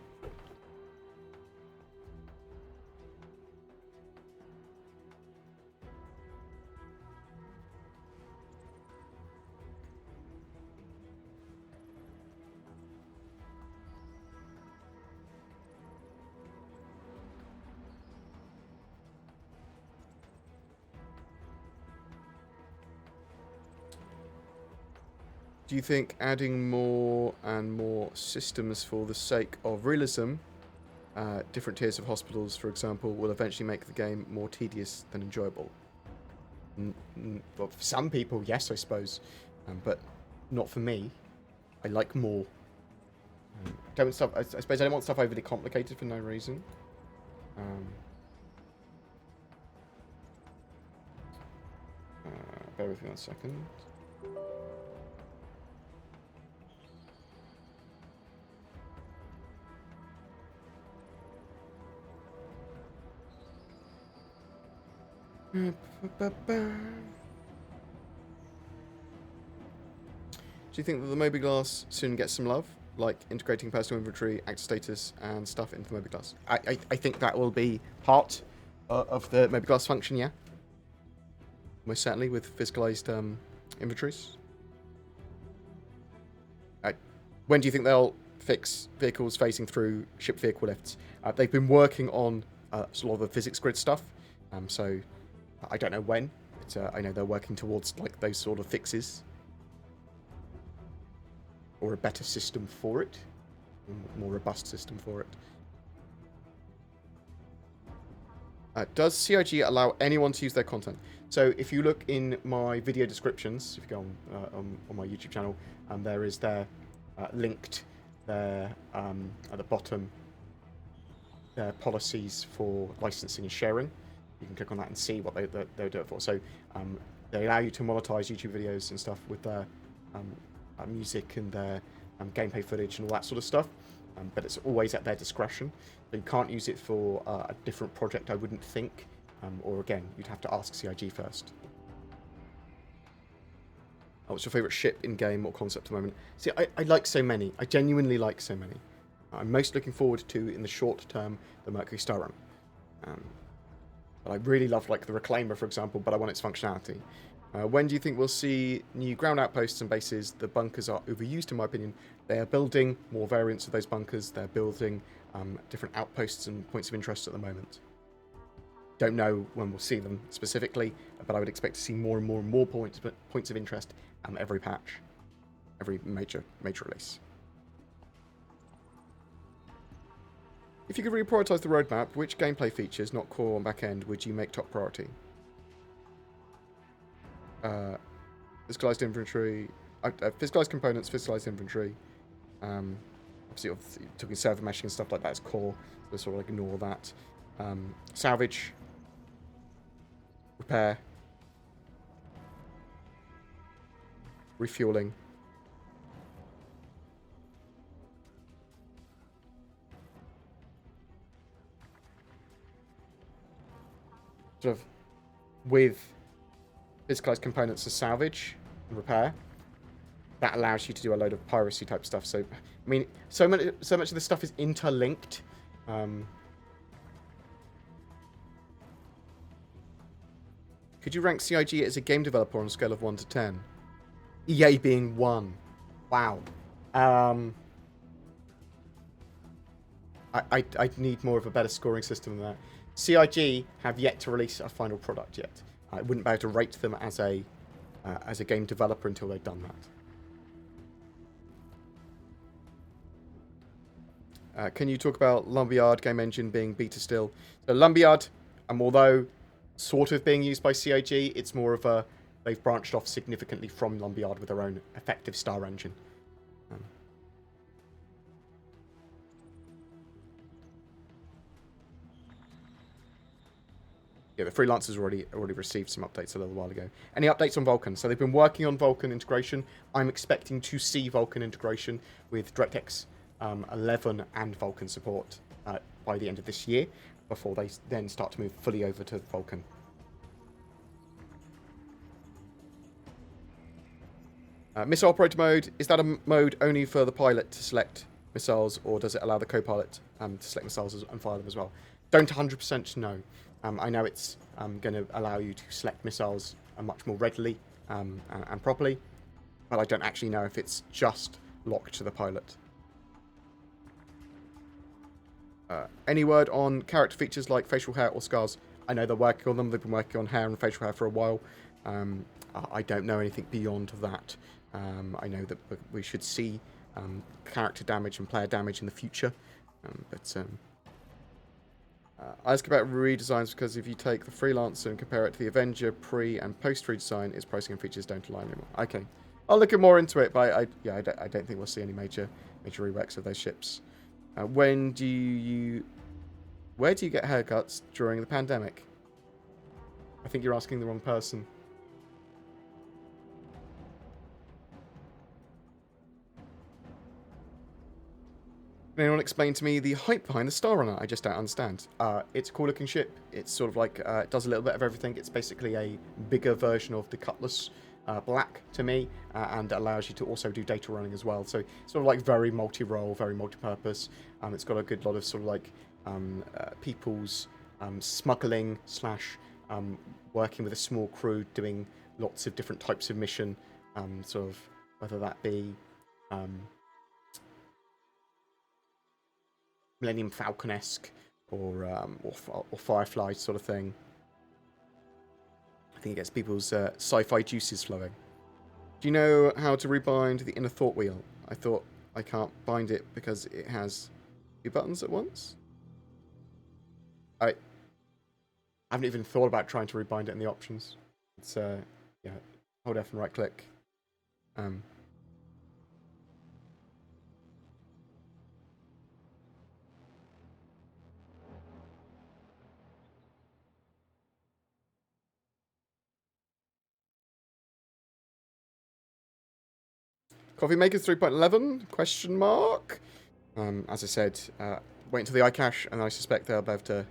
Do Do you think adding more and more systems for the sake of realism, different tiers of hospitals, for example, will eventually make the game more tedious than enjoyable? Well, for some people, yes, I suppose, but not for me. I like more. I suppose I don't want stuff overly complicated for no reason. Bear with me 1 second. Do you think that the Moby-Glass soon gets some love? Like integrating personal inventory, active status, and stuff into the Moby-Glass? I think that will be part of the Moby-Glass function, yeah. Most certainly, with physicalized inventories. When do you think they'll fix vehicles phasing through ship vehicle lifts? They've been working on a lot of the physics grid stuff, so I don't know when, but I know they're working towards like those sort of fixes. Or a better system for it. A more robust system for it. Does CIG allow anyone to use their content? So if you look in my video descriptions, if you go on my YouTube channel, there is there linked there at the bottom their policies for licensing and sharing. You can click on that and see what they'll do it for. So they allow you to monetize YouTube videos and stuff with their music and their gameplay footage and all that sort of stuff, but it's always at their discretion. So you can't use it for a different project, I wouldn't think, or again, you'd have to ask CIG first. What's your favourite ship in game or concept at the moment? See, I like so many. I genuinely like so many. I'm most looking forward to, in the short term, the Mercury Star Run. But I really love like the Reclaimer, for example, but I want its functionality. When do you think we'll see new ground outposts and bases? The bunkers are overused, in my opinion. They are building more variants of those bunkers. They're building different outposts and points of interest at the moment. Don't know when we'll see them specifically, but I would expect to see more and more and more points of interest every patch, every major release. If you could reprioritize the roadmap, which gameplay features, not core and back end, would you make top priority? Physicalized inventory, physicalized components, physicalized inventory. Obviously, talking server meshing and stuff like that is core, so sort of like ignore that. Salvage, repair, refueling. Sort of with physicalized components as salvage and repair, that allows you to do a load of piracy type stuff. So, I mean, so much of this stuff is interlinked. Could you rank CIG as a game developer on a scale of 1 to 10? EA being 1. Wow. I'd need more of a better scoring system than that. CIG have yet to release a final product yet. I wouldn't be able to rate them as a game developer until they've done that. Can you talk about Lumberyard game engine being beta still? So Lumberyard, although sort of being used by CIG, it's more of a they've branched off significantly from Lumberyard with their own effective StarEngine. Yeah, the freelancers already received some updates a little while ago. Any updates on Vulkan? So they've been working on Vulkan integration. I'm expecting to see Vulkan integration with DirectX 11 and Vulkan support by the end of this year, before they then start to move fully over to Vulkan. Missile operator mode, is that a mode only for the pilot to select missiles, or does it allow the co-pilot to select missiles and fire them as well? Don't 100% know. I know it's going to allow you to select missiles much more readily and properly, but I don't actually know if it's just locked to the pilot. Any word on character features like facial hair or scars? I know they're working on them. They've been working on hair and facial hair for a while. I don't know anything beyond that. I know that we should see character damage and player damage in the future, but I ask about redesigns because if you take the Freelancer and compare it to the Avenger pre and post redesign, its pricing and features don't align anymore. Okay, I'll look more into it, but I don't think we'll see any major reworks of those ships. Where do you get haircuts during the pandemic? I think you're asking the wrong person. Can anyone explain to me the hype behind the Star Runner? I just don't understand. It's a cool looking ship. It's sort of like, it does a little bit of everything. It's basically a bigger version of the Cutlass Black to me, and allows you to also do data running as well. So sort of like very multi-role, very multi-purpose. It's got a good lot of sort of like people's smuggling / working with a small crew, doing lots of different types of mission, sort of whether that be Millennium Falcon-esque or Firefly sort of thing. I think it gets people's sci-fi juices flowing. Do you know how to rebind the inner thought wheel? I thought I can't bind it because it has 2 buttons at once. I haven't even thought about trying to rebind it in the options. It's yeah, hold F and right click. Coffee Makers 3.11? Question mark. As I said, wait until the iCache, and I suspect they'll be able to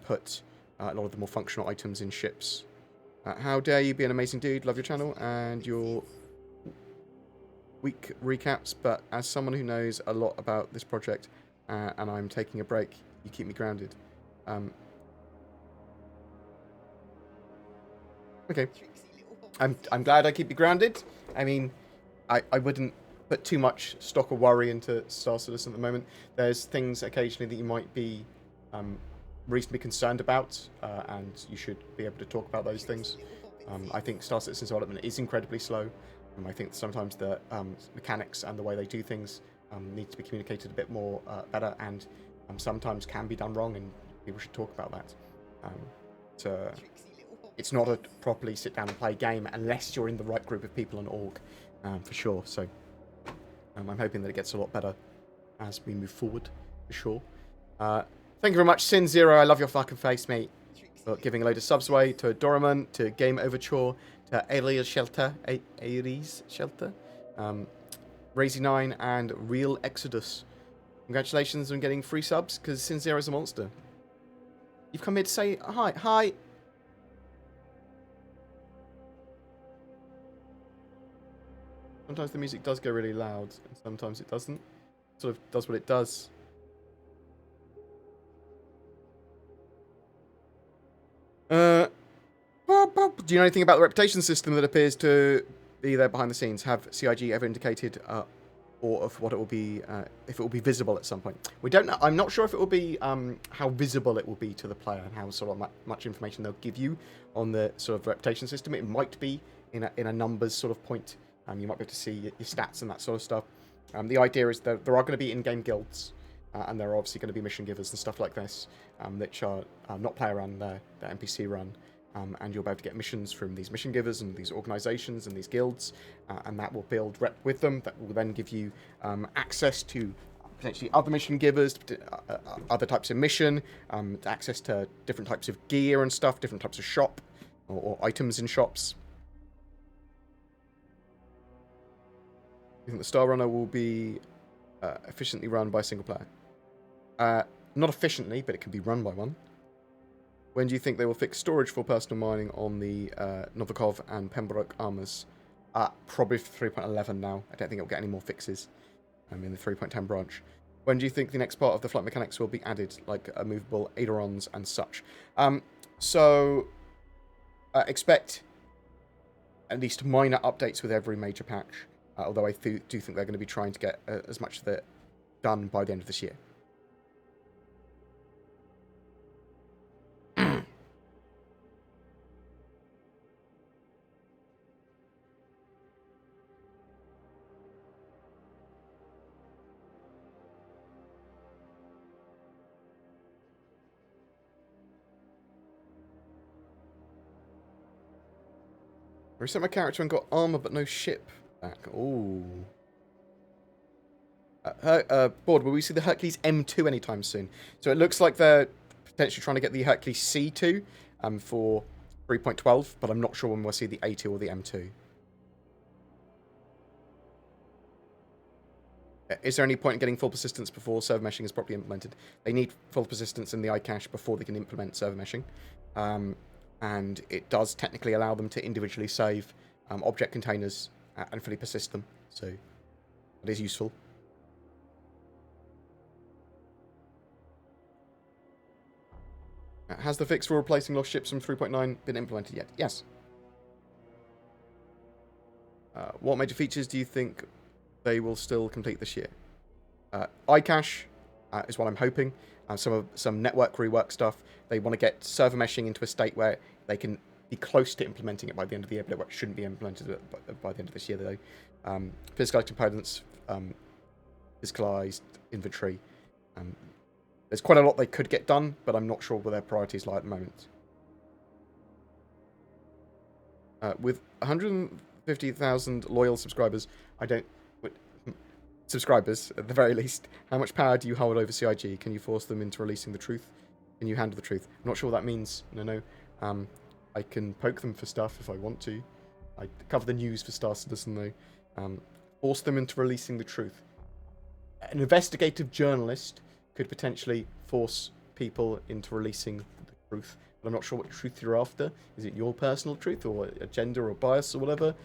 put a lot of the more functional items in ships. How dare you be an amazing dude, love your channel and your week recaps, but as someone who knows a lot about this project and I'm taking a break, you keep me grounded. Okay. I'm glad I keep you grounded. I mean, I wouldn't put too much stock or worry into Star Citizen at the moment. There's things occasionally that you might be reasonably concerned about, and you should be able to talk about those things. I think Star Citizen's development is incredibly slow. I think sometimes the mechanics and the way they do things need to be communicated a bit more better, and sometimes can be done wrong, and people should talk about that. It's not a properly sit down and play game unless you're in the right group of people on org, for sure. So I'm hoping that it gets a lot better as we move forward, for sure. Thank you very much, Sin Zero. I love your fucking face, mate. For giving a load of subs away to Doraemon, to Game Overture, to Aries Shelter, Razy9, and Real Exodus. Congratulations on getting free subs, because Sin Zero's a monster. You've come here to say hi. Hi. Sometimes the music does go really loud, and sometimes it doesn't. It sort of does what it does. Do you know anything about the reputation system that appears to be there behind the scenes? Have CIG ever indicated or of what it will be, if it will be visible at some point? We don't know. I'm not sure if it will be how visible it will be to the player and how sort of much information they'll give you on the sort of reputation system. It might be in a numbers sort of point. You might be able to see your stats and that sort of stuff. The idea is that there are going to be in-game guilds, and there are obviously going to be mission givers and stuff like this, which are not player run, they're NPC run. And you'll be able to get missions from these mission givers and these organizations and these guilds, and that will build rep with them. That will then give you access to potentially other mission givers, other types of mission, access to different types of gear and stuff, different types of shop or items in shops. You think the Star Runner will be efficiently run by a single player? Not efficiently, but it can be run by one. When do you think they will fix storage for personal mining on the Novikov and Pembroke armors? Probably for 3.11 now. I don't think it'll get any more fixes in the 3.10 branch. When do you think the next part of the flight mechanics will be added, like movable ailerons and such? Expect at least minor updates with every major patch, although I do think they're going to be trying to get as much of it done by the end of this year. I reset my character and got armor but no ship back. Ooh. Board, will we see the Hercules M2 anytime soon? So it looks like they're potentially trying to get the Hercules C2 for 3.12, but I'm not sure when we'll see the A2 or the M2. Is there any point in getting full persistence before server meshing is properly implemented? They need full persistence in the iCache before they can implement server meshing. And it does technically allow them to individually save object containers and fully persist them. So that is useful. Has the fix for replacing lost ships from 3.9 been implemented yet? Yes. What major features do you think they will still complete this year? iCache is what I'm hoping. Some network rework stuff. They want to get server meshing into a state where they can be close to implementing it by the end of the year, but it shouldn't be implemented by the end of this year, though. Physicalized components, physicalized inventory. There's quite a lot they could get done, but I'm not sure where their priorities lie at the moment. With 150,000 loyal subscribers, subscribers, at the very least, how much power do you hold over CIG? Can you force them into releasing the truth? Can you handle the truth? I'm not sure what that means. No. I can poke them for stuff if I want to. I cover the news for Star Citizen, though. Force them into releasing the truth. An investigative journalist could potentially force people into releasing the truth. But I'm not sure what truth you're after. Is it your personal truth or agenda or bias or whatever?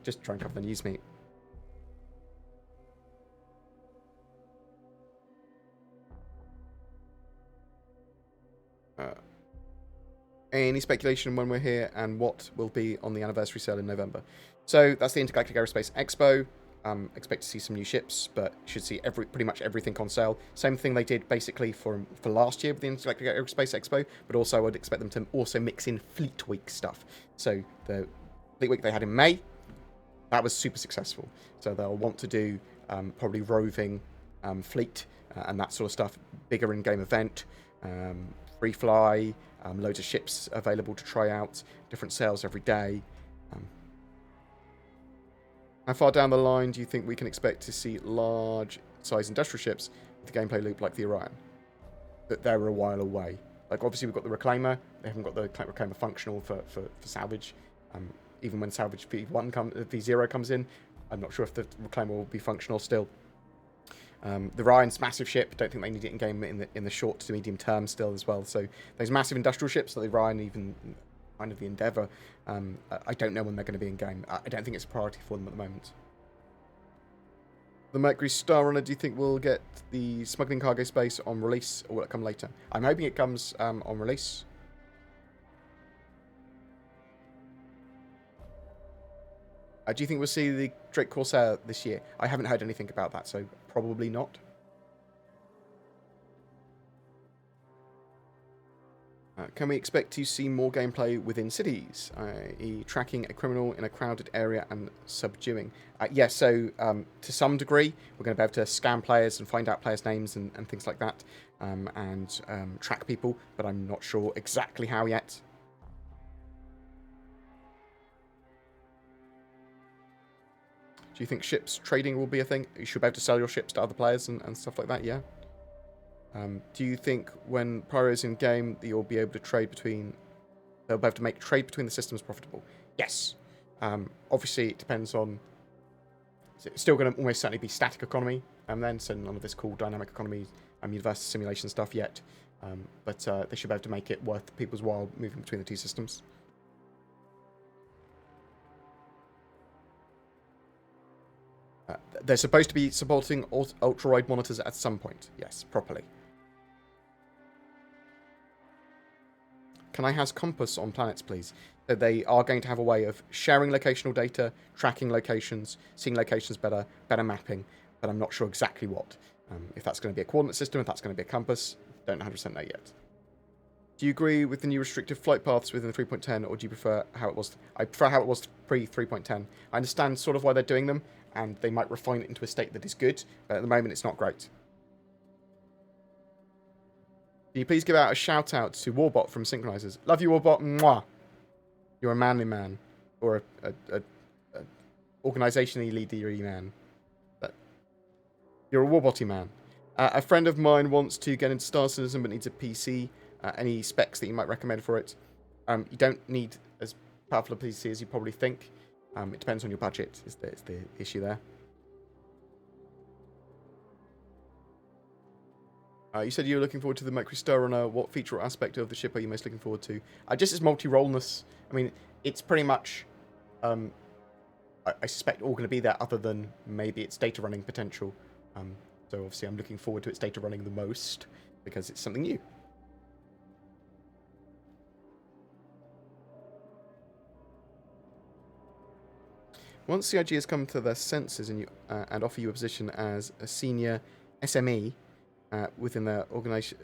Just try and cover the news, mate. Any speculation when we're here and what will be on the anniversary sale in November? So that's the Intergalactic Aerospace Expo. Expect to see some new ships, but should see pretty much everything on sale. Same thing they did basically for last year with the Intergalactic Aerospace Expo, but also I would expect them to also mix in Fleet Week stuff. So the Fleet Week they had in May, that was super successful. So they'll want to do probably roving fleet and that sort of stuff, bigger in-game event, free fly, loads of ships available to try out, different sales every day. How far down the line do you think we can expect to see large-size industrial ships with the gameplay loop like the Orion? That they're a while away. Like, obviously, we've got the Reclaimer. They haven't got the Reclaimer functional for salvage. Even when salvage V0 comes in, I'm not sure if the Reclaimer will be functional still. The Orion's massive ship. Don't think they need it in game in the short to medium term still as well. So those massive industrial ships, like the Orion, even kind of the Endeavour, I don't know when they're going to be in game. I don't think it's a priority for them at the moment. The Mercury Star Runner, do you think we'll get the smuggling cargo space on release, or will it come later? I'm hoping it comes on release. Do you think we'll see the Drake Corsair this year? I haven't heard anything about that, so probably not. Can we expect to see more gameplay within cities, i.e. tracking a criminal in a crowded area and subduing? Yes, so to some degree, we're going to be able to scan players and find out players' names and things like that, and track people, but I'm not sure exactly how yet. Do you think ships trading will be a thing? You should be able to sell your ships to other players and stuff like that, yeah? Do you think when Pyro is in game that you'll be able to trade between... They'll be able to make trade between the systems profitable? Yes. Obviously, it depends on... It's still going to almost certainly be static economy, then, so none of this cool dynamic economy universal simulation stuff yet. But they should be able to make it worth people's while moving between the two systems. They're supposed to be supporting ultra-wide monitors at some point. Yes, properly. Can I has compass on planets, please? So they are going to have a way of sharing locational data, tracking locations, seeing locations better mapping, but I'm not sure exactly what. If that's going to be a coordinate system, if that's going to be a compass, don't 100% know yet. Do you agree with the new restrictive flight paths within 3.10, or do you prefer how it was? I prefer how it was pre-3.10. I understand sort of why they're doing them, and they might refine it into a state that is good, but at the moment it's not great. Can you please give out a shout-out to Warbot from Synchronizers? Love you, Warbot. Mwah. You're a manly man. or a organisationally leadery man. But you're a warbotty man. A friend of mine wants to get into Star Citizen but needs a PC. Any specs that you might recommend for it? You don't need as powerful a PC as you probably think. It depends on your budget, is the issue there. You said you were looking forward to the Mercury Star Runner. What feature or aspect of the ship are you most looking forward to? Just its multi-roleness. I mean, it's pretty much, I suspect, all going to be there other than maybe its data running potential. So obviously I'm looking forward to its data running the most because it's something new. Once CIG has come to their senses and offer you a position as a senior SME within their organization,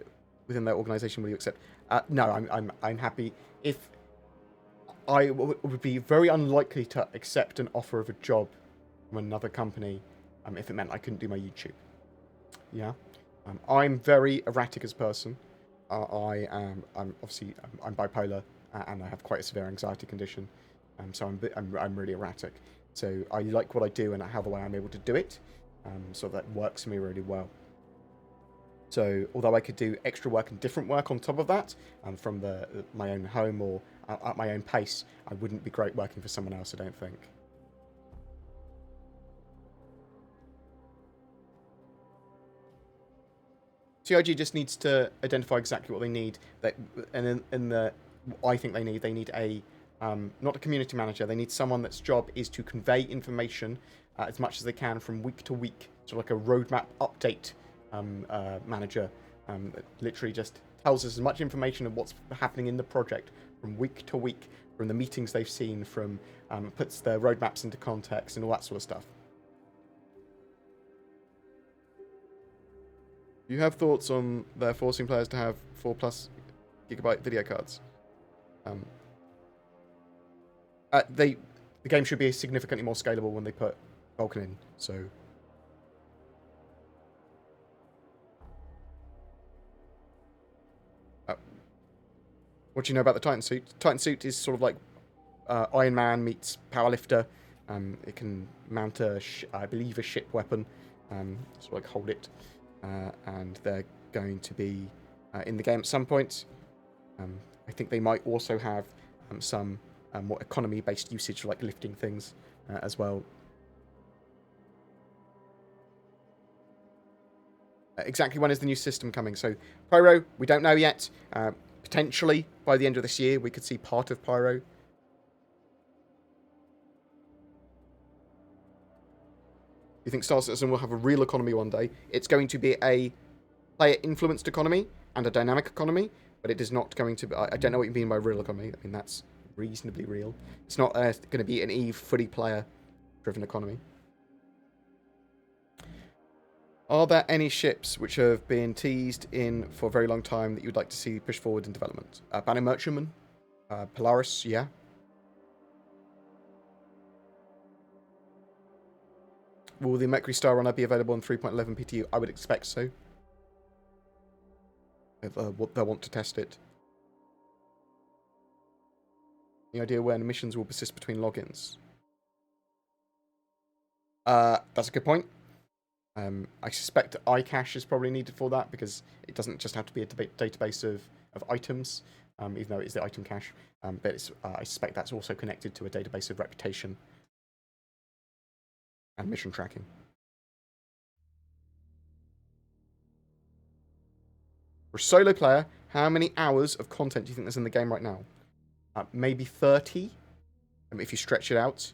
will you accept? No, I'm happy. If I would be very unlikely to accept an offer of a job from another company, if it meant I couldn't do my YouTube. Yeah, I'm very erratic as a person. I'm bipolar and I have quite a severe anxiety condition. So I'm really erratic. So I like what I do and how the way I'm able to do it. So that works for me really well. So although I could do extra work and different work on top of that, from my own home or at my own pace, I wouldn't be great working for someone else, I don't think. CIG just needs to identify exactly what they need, I think they need a not a community manager. They need someone that's job is to convey information as much as they can from week to week, sort of like a roadmap update manager that literally just tells us as much information of what's happening in the project from week to week, from the meetings they've seen, from puts their roadmaps into context and all that sort of stuff. You have thoughts on their forcing players to have 4+ gigabyte video cards? The game should be significantly more scalable when they put Vulkan in, so... What do you know about the Titan suit? Titan suit is sort of like Iron Man meets powerlifter. It can mount I believe a ship weapon, sort of like hold it, and they're going to be in the game at some point. I think they might also have some more economy-based usage, like lifting things as well. Exactly when is the new system coming? So Pyro, we don't know yet. Potentially by the end of this year, we could see part of Pyro. You think Star Citizen will have a real economy one day? It's going to be a player-influenced economy and a dynamic economy, but it is not going to be... I don't know what you mean by real economy. I mean, that's reasonably real. It's not going to be an EVE fully player-driven economy. Are there any ships which have been teased in for a very long time that you'd like to see push forward in development? Banner Merchantman, Polaris, yeah. Will the Mercury Star Runner be available on 3.11 PTU? I would expect so. They'll want to test it. Any idea when missions will persist between logins? That's a good point. I suspect iCache is probably needed for that because it doesn't just have to be a database of items, even though it's the item cache. But I suspect that's also connected to a database of reputation and mission tracking. For a solo player, how many hours of content do you think there's in the game right now? Maybe 30, if you stretch it out.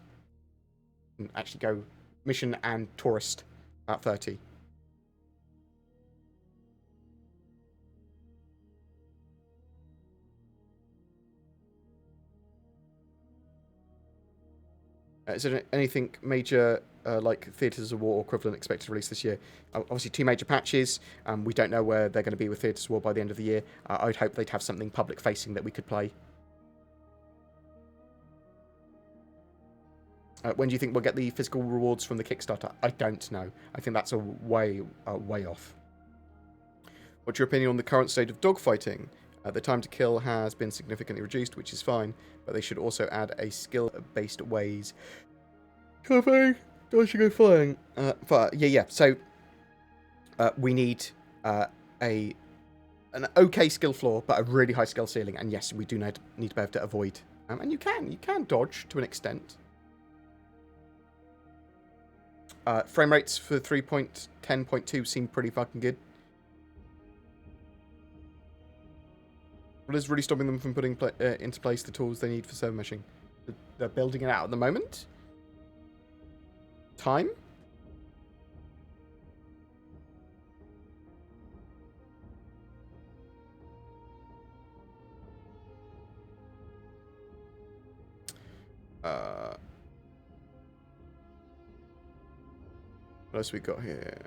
And actually go mission and tourist. About 30. Is there anything major like Theatres of War or equivalent expected to release this year? Obviously, 2 major patches. We don't know where they're going to be with Theatres of War by the end of the year. I would hope they'd have something public-facing that we could play. When do you think we'll get the physical rewards from the Kickstarter? I don't know. I think that's a way off. What's your opinion on the current state of dogfighting? The time to kill has been significantly reduced, which is fine, but they should also add a skill-based ways. Coffee, dodging and flying. Yeah. So we need an okay skill floor, but a really high skill ceiling. And yes, we do need to be able to avoid. And you can dodge to an extent. Frame rates for 3.10.2 seem pretty fucking good. What is really stopping them from putting into place the tools they need for server meshing? They're building it out at the moment. Time? What else we got here?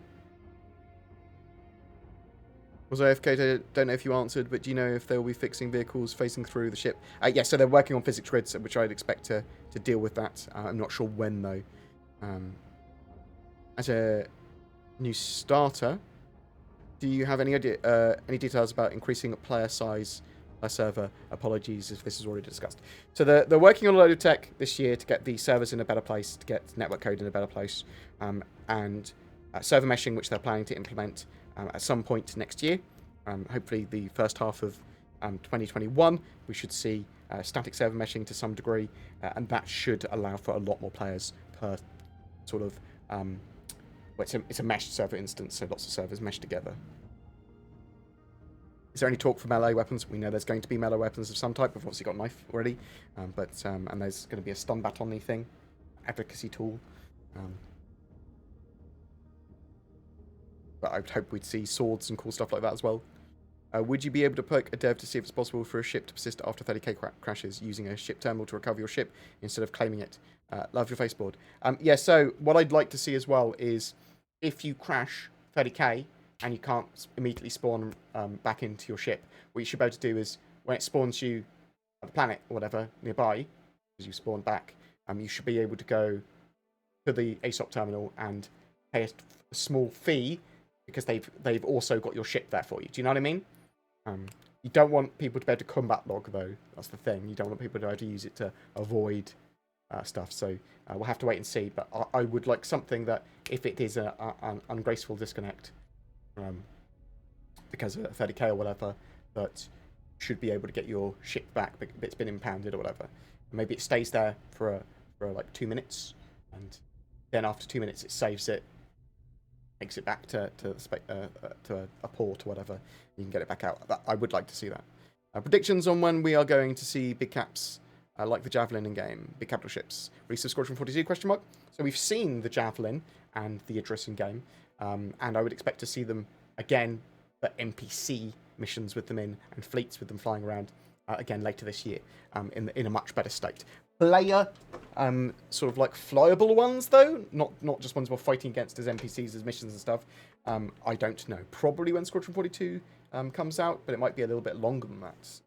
Was AFK? Don't know if you answered, but do you know if they'll be fixing vehicles facing through the ship? Yeah, so they're working on physics grids, which I'd expect to deal with that. I'm not sure when, though. As a new starter, do you have any idea, any details about increasing player size per server? Apologies if this is already discussed. So they're working on a load of tech this year to get the servers in a better place, to get network code in a better place, and server meshing, which they're planning to implement at some point next year. Hopefully the first half of 2021, we should see static server meshing to some degree, and that should allow for a lot more players per sort of... well, it's a meshed server instance, so lots of servers meshed together. Is there any talk for melee weapons? We know there's going to be melee weapons of some type. We've obviously got knife already, and there's going to be a stun baton-y thing, advocacy tool. But I would hope we'd see swords and cool stuff like that as well. Would you be able to poke a dev to see if it's possible for a ship to persist after 30k crashes using a ship terminal to recover your ship instead of claiming it? Love your faceboard. Yeah, so what I'd like to see as well is if you crash 30k and you can't immediately spawn back into your ship, what you should be able to do is when it spawns you at the planet or whatever nearby, as you spawn back, you should be able to go to the ASOP terminal and pay a small fee because they've also got your ship there for you. Do you know what I mean? You don't want people to be able to combat log, though. That's the thing. You don't want people to be able to use it to avoid stuff. So we'll have to wait and see. But I would like something that, if it is an ungraceful disconnect because of 30k or whatever, that should be able to get your ship back, but it's been impounded or whatever. Maybe it stays there for like 2 minutes, and then after 2 minutes it saves it, takes it back to a port or whatever. You can get it back out. I would like to see that. Predictions on when we are going to see big caps like the Javelin in game, big capital ships. Release of Squadron 42 ? So we've seen the Javelin and the Idris in game, and I would expect to see them again, but NPC missions with them in and fleets with them flying around again later this year in a much better state. Player, sort of like flyable ones though, not just ones we're fighting against as NPCs as missions and stuff. I don't know. Probably when Squadron 42 comes out, but it might be a little bit longer than that.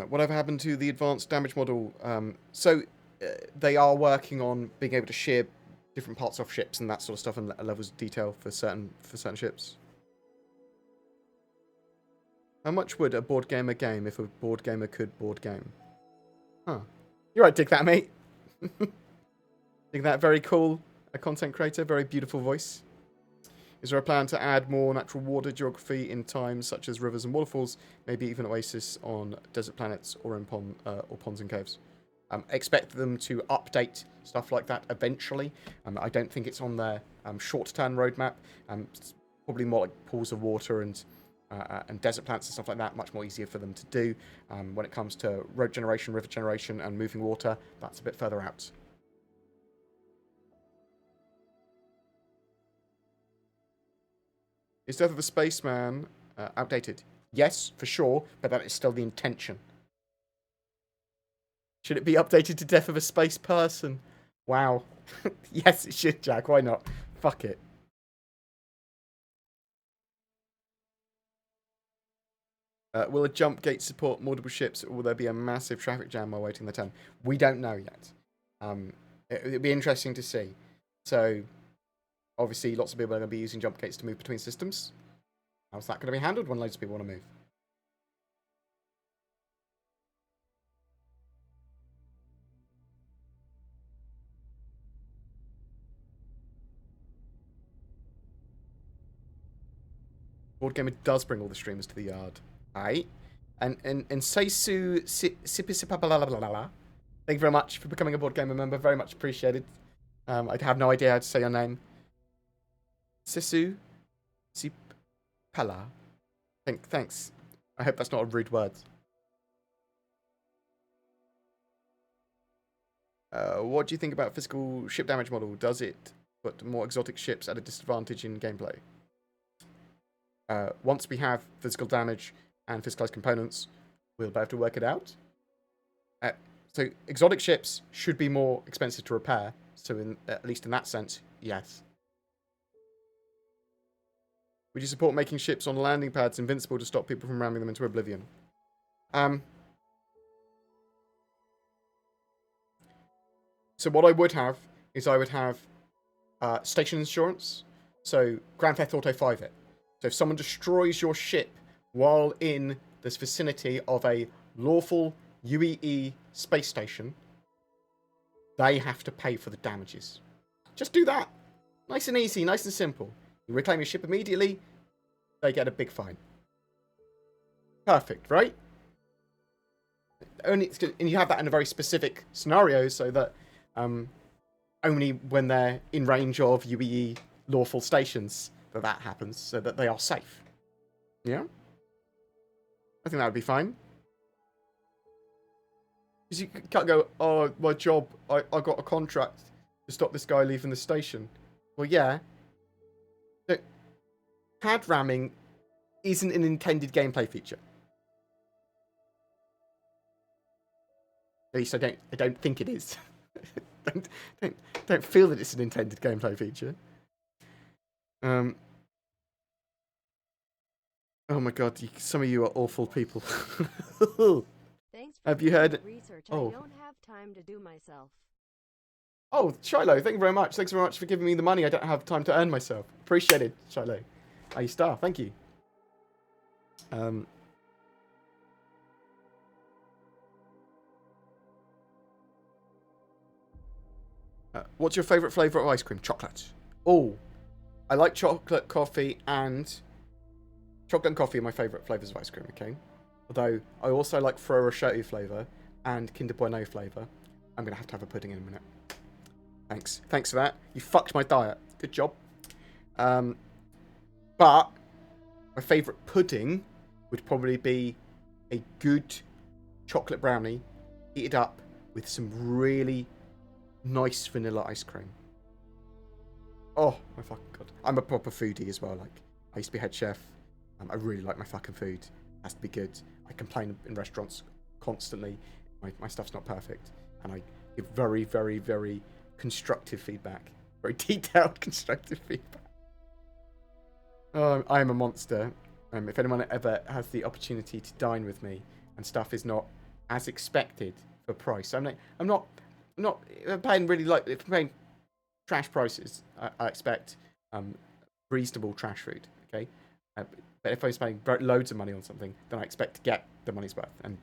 Whatever happened to the advanced damage model? So they are working on being able to share different parts of ships and that sort of stuff, and levels of detail for certain ships. How much would a BoredGamer game if a BoredGamer could board game? Huh. You're right, dig that, mate. Dig that, very cool. A content creator, very beautiful voice. Is there a plan to add more natural water geography in times such as rivers and waterfalls, maybe even oasis on desert planets or in ponds and caves? Expect them to update stuff like that eventually. I don't think it's on their short-term roadmap. It's probably more like pools of water and desert planets and stuff like that. Much more easier for them to do. When it comes to road generation, river generation, and moving water, that's a bit further out. Is Death of a Spaceman outdated? Yes, for sure, but that is still the intention. Should it be updated to Death of a Space Person? Wow. Yes, it should, Jack. Why not? Fuck it. Will a jump gate support multiple ships, or will there be a massive traffic jam while waiting the turn? We don't know yet. It'd be interesting to see. So, obviously, lots of people are going to be using jump gates to move between systems. How's that going to be handled when loads of people want to move? BoredGamer does bring all the streamers to the yard. Aight. And Seisu Sipisipapalalalala. Thank you very much for becoming a BoredGamer member. Very much appreciated. I have no idea how to say your name. Sisu Sipala. Thanks. I hope that's not a rude word. What do you think about physical ship damage model? Does it put more exotic ships at a disadvantage in gameplay? Once we have physical damage and physicalized components, we'll be able to work it out. So exotic ships should be more expensive to repair. So at least in that sense, yes. Would you support making ships on landing pads invincible to stop people from ramming them into oblivion? So what I would have is I would have station insurance. So Grand Theft Auto 5 it. So if someone destroys your ship while in this vicinity of a lawful UEE space station, they have to pay for the damages. Just do that. Nice and easy, nice and simple. You reclaim your ship immediately, they get a big fine. Perfect, right? And you have that in a very specific scenario so that only when they're in range of UEE lawful stations that happens, so that they are safe. Yeah? I think that would be fine. Because you can't go, oh, my job, I got a contract to stop this guy leaving the station. Well, yeah. But pad ramming isn't an intended gameplay feature. At least I don't think it is. don't feel that it's an intended gameplay feature. Oh my god, some of you are awful people. Thanks for have you heard research oh. I don't have time to do myself. Oh, Shiloh, thank you very much. Thanks very much for giving me the money I don't have time to earn myself. Appreciate it, Shiloh. You star, thank you. What's your favourite flavour of ice cream? Chocolate. Oh, I like chocolate, coffee, and... Chocolate and coffee are my favourite flavours of ice cream, okay? Although, I also like Ferrero Rocher flavour and Kinder Bueno flavour. I'm going to have a pudding in a minute. Thanks. Thanks for that. You fucked my diet. Good job. But my favourite pudding would probably be a good chocolate brownie heated up with some really nice vanilla ice cream. Oh, my fucking god. I'm a proper foodie as well. Like, I used to be head chef. I really like my fucking food. It has to be good. I complain in restaurants constantly. My stuff's not perfect. And I give very, very, very constructive feedback. Very detailed, constructive feedback. I am a monster. If anyone ever has the opportunity to dine with me and stuff is not as expected for price, I'm not paying really like if I'm paying trash prices. I expect reasonable trash food. Okay, but if I'm spending loads of money on something, then I expect to get the money's worth. And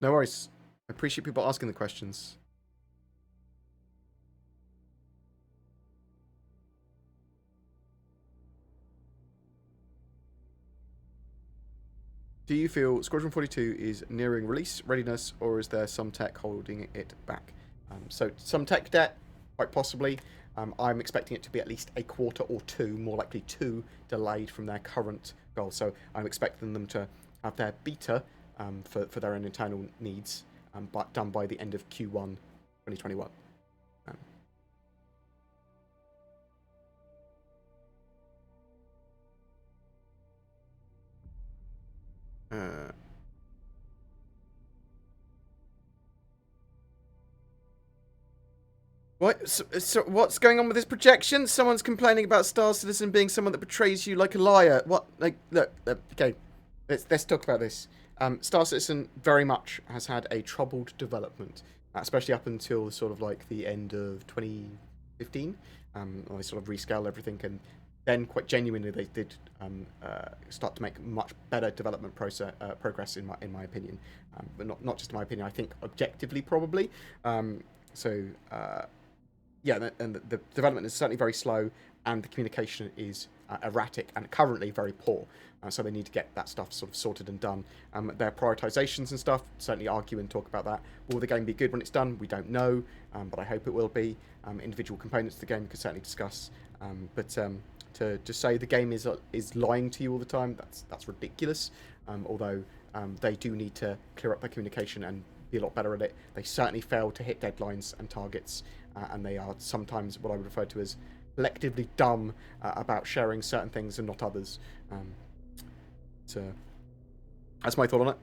no worries. I appreciate people asking the questions. Do you feel Squadron 42 is nearing release readiness, or is there some tech holding it back? So some tech debt, quite possibly. I'm expecting it to be at least a quarter or two, more likely 2, delayed from their current goal. So I'm expecting them to have their beta for their own internal needs, but done by the end of Q1 2021. What? So what's going on with this projection? Someone's complaining about Star Citizen being someone that betrays you like a liar. What? Like, look, okay, let's talk about this. Star Citizen very much has had a troubled development, especially up until sort of like the end of 2015. They sort of rescaled everything, and then quite genuinely they did start to make much better development progress in my opinion, but not just in my opinion. I think objectively probably. So. Yeah, and the development is certainly very slow, and the communication is erratic and currently very poor. So they need to get that stuff sort of sorted and done. Their prioritizations and stuff, certainly argue and talk about that. Will the game be good when it's done? We don't know, but I hope it will be. Individual components of the game we could certainly discuss. But to just say the game is lying to you all the time, that's ridiculous. Although they do need to clear up their communication and be a lot better at it. They certainly fail to hit deadlines and targets, and they are sometimes what I would refer to as collectively dumb about sharing certain things and not others. So that's my thought on it.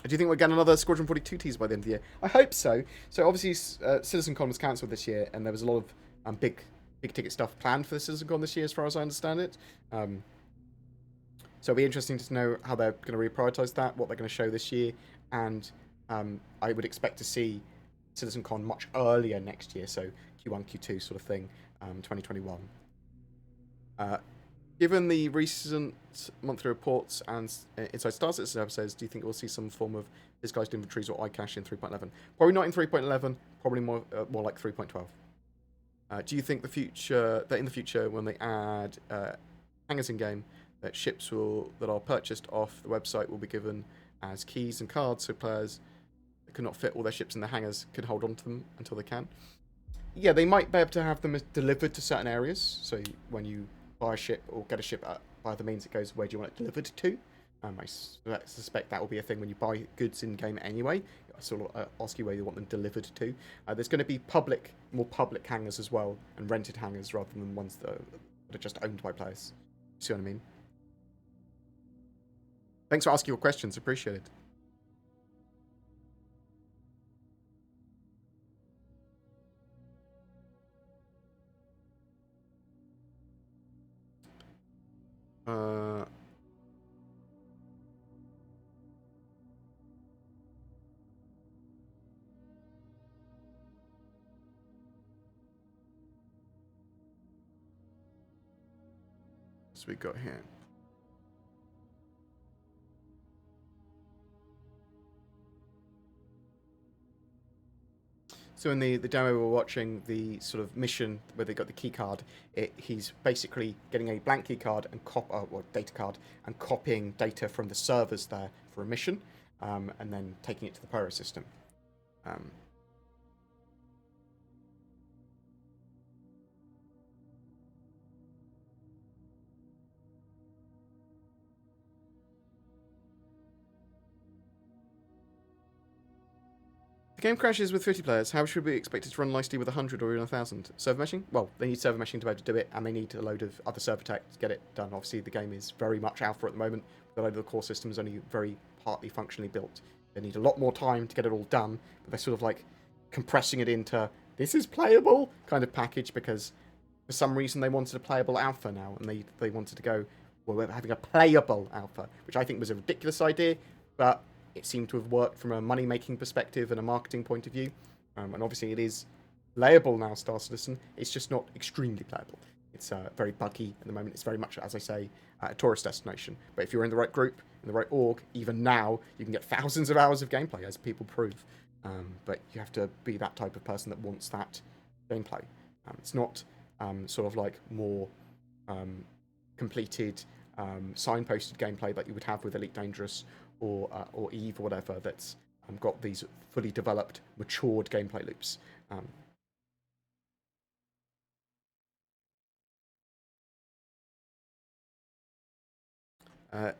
Do you think we're getting another Squadron 42 teaser by the end of the year? I hope so. So obviously CitizenCon was cancelled this year, and there was a lot of big ticket stuff planned for the CitizenCon this year, as far as I understand it. So it'll be interesting to know how they're going to reprioritize that, what they're going to show this year, and I would expect to see CitizenCon much earlier next year, so Q1, Q2 sort of thing, 2021. Given the recent monthly reports and Inside Star Citizen episodes, do you think we'll see some form of disguised inventories or iCache in 3.11? Probably not in 3.11, probably more like 3.12. Do you think that in the future, when they add hangars in game, that ships that are purchased off the website will be given as keys and cards, so players that could not fit all their ships in the hangars can hold on to them until they can? Yeah, they might be able to have them delivered to certain areas. So when you buy a ship or get a ship by the means it goes, where do you want it delivered to? I suspect that will be a thing when you buy goods in game anyway. I sort of ask you where you want them delivered to. There's going to be more public hangars as well, and rented hangars rather than ones that are just owned by players. See what I mean? Thanks for asking your questions. Appreciate it. What we got here? So in the demo we were watching, the sort of mission where they got the key card, he's basically getting a blank key card and data card and copying data from the servers there for a mission, and then taking it to the Pyro system. The game crashes with 50 players. How should we expect it to run nicely with 100 or even 1,000? Server meshing? Well, they need server meshing to be able to do it, and they need a load of other server tech to get it done. Obviously, the game is very much alpha at the moment. A load of the core system is only very partly functionally built. They need a lot more time to get it all done, but they're sort of like compressing it into, this is playable kind of package, because for some reason they wanted a playable alpha now, and they wanted to go, well, we're having a playable alpha, which I think was a ridiculous idea, but it seemed to have worked from a money-making perspective and a marketing point of view. And obviously it is playable now, Star Citizen. It's just not extremely playable. It's very buggy at the moment. It's very much, as I say, a tourist destination. But if you're in the right group, in the right org, even now, you can get thousands of hours of gameplay, as people prove. But you have to be that type of person that wants that gameplay. It's not sort of like more completed, signposted gameplay that you would have with Elite Dangerous or Eve or whatever, that's got these fully developed, matured gameplay loops.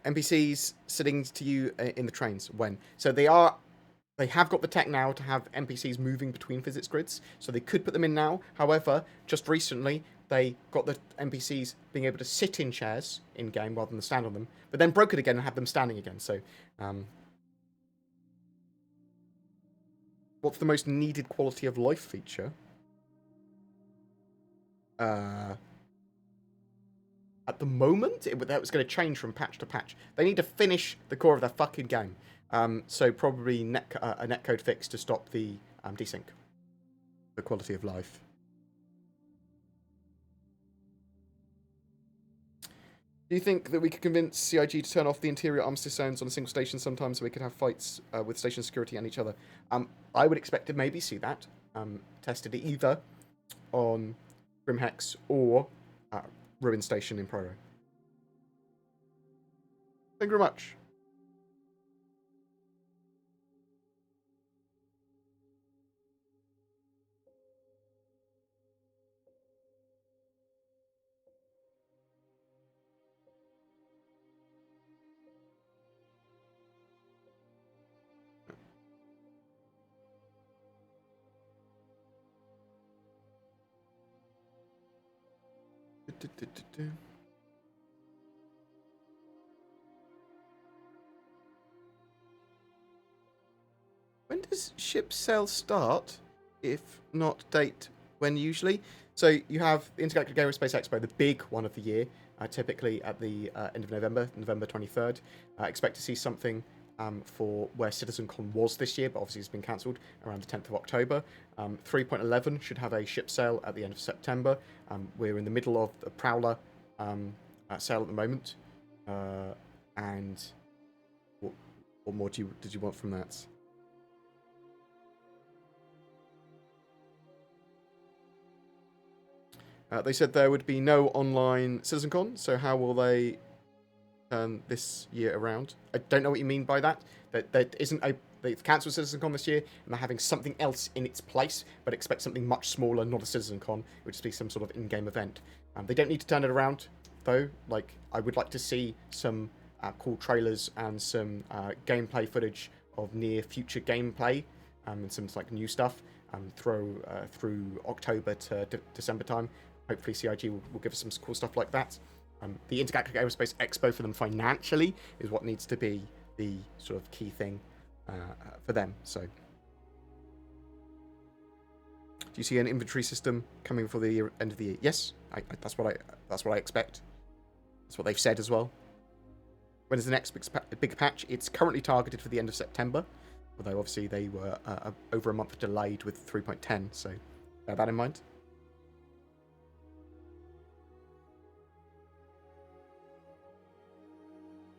NPCs sitting to you in the trains, when? So they have got the tech now to have NPCs moving between physics grids, so they could put them in now. However, just recently, they got the NPCs being able to sit in chairs in-game rather than stand on them, but then broke it again and had them standing again, so... What's the most needed quality of life feature? At the moment, that was going to change from patch to patch. They need to finish the core of their fucking game. So probably a netcode fix to stop the desync. The quality of life. Do you think that we could convince CIG to turn off the interior armistice zones on a single station sometimes so we could have fights with station security and each other? I would expect to maybe see that tested either on Grimhex or Ruin Station in Proro. Thank you very much. When does ship sale start? If not date, when usually? So you have the Intergalactic Aerospace Expo, the big one of the year, typically at the end of November, November 23rd. Expect to see something for where CitizenCon was this year, but obviously it's been cancelled, around the 10th of October. 3.11 should have a ship sale at the end of September. We're in the middle of the Prowler sale at the moment. And what more did you want from that? They said there would be no online CitizenCon, so how will they turn this year around? I don't know what you mean by that. There isn't a... They've cancelled CitizenCon this year, and they're having something else in its place, but expect something much smaller, not a CitizenCon, which would be some sort of in-game event. They don't need to turn it around, though. Like, I would like to see some cool trailers and some gameplay footage of near-future gameplay, and some like new stuff through October to December time. Hopefully CIG will give us some cool stuff like that. The Intergalactic Aerospace Expo for them financially is what needs to be the sort of key thing for them. So, do you see an inventory system coming before the end of the year? Yes, that's what I expect. That's what they've said as well. When is the next big patch? It's currently targeted for the end of September, although obviously they were over a month delayed with 3.10. So, bear that in mind.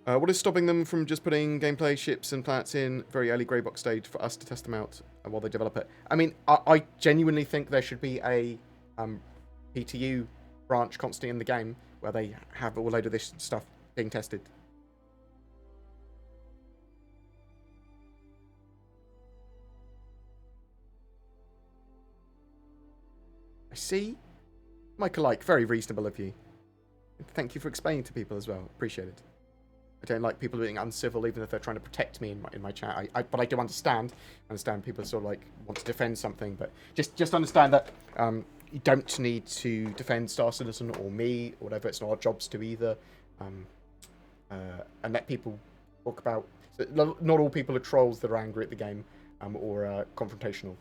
What is stopping them from just putting gameplay, ships, and planets in very early grey box stage for us to test them out while they develop it? I mean, I genuinely think there should be a PTU branch constantly in the game where they have a load of this stuff being tested. I see. Michael, like, very reasonable of you. Thank you for explaining to people as well. Appreciate it. I don't like people being uncivil, even if they're trying to protect me in my chat. But I do understand people sort of like want to defend something, but just understand that you don't need to defend Star Citizen or me or whatever. It's not our jobs to either. And let people talk about. Not all people are trolls that are angry at the game or confrontational,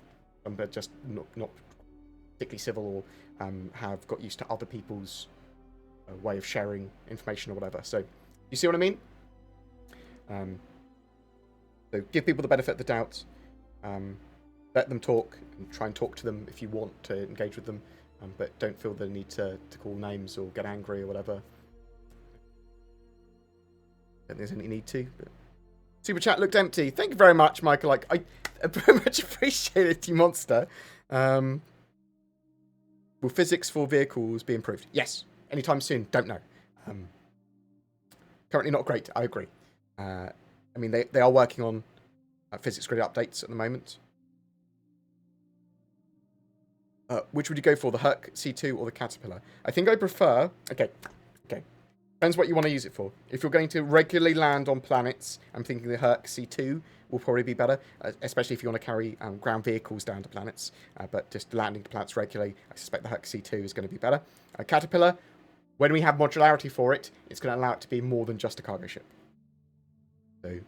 but just not particularly civil or have got used to other people's way of sharing information or whatever. So. You see what I mean? So give people the benefit of the doubt. Let them talk and try and talk to them if you want to engage with them. But don't feel the need to call names or get angry or whatever. Don't think there's any need to. But... Super chat looked empty. Thank you very much, Michael. Like, I very much appreciate it, you monster. Will physics for vehicles be improved? Yes. Anytime soon? Don't know. Currently not great, I agree. I mean, they are working on physics grid updates at the moment. Which would you go for, the Herc C2 or the Caterpillar? I think I prefer... Okay. Depends what you want to use it for. If you're going to regularly land on planets, I'm thinking the Herc C2 will probably be better, especially if you want to carry ground vehicles down to planets. But just landing to planets regularly, I suspect the Herc C2 is going to be better. Caterpillar... When we have modularity for it, it's going to allow it to be more than just a cargo ship. So,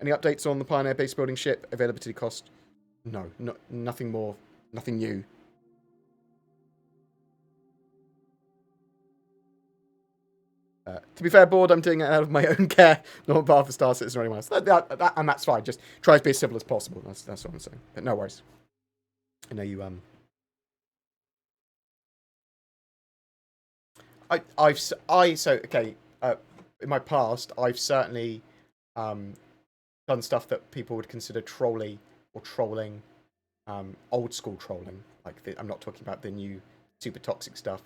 Any updates on the Pioneer base building ship? Availability cost? No, nothing more, nothing new. To be fair, Bored, I'm doing it out of my own care, not on behalf of Star Citizen or anyone else. And that's fine. Just try to be as civil as possible. That's what I'm saying. But no worries. I know you in my past, I've certainly done stuff that people would consider trolly or trolling, old school trolling. Like I'm not talking about the new super toxic stuff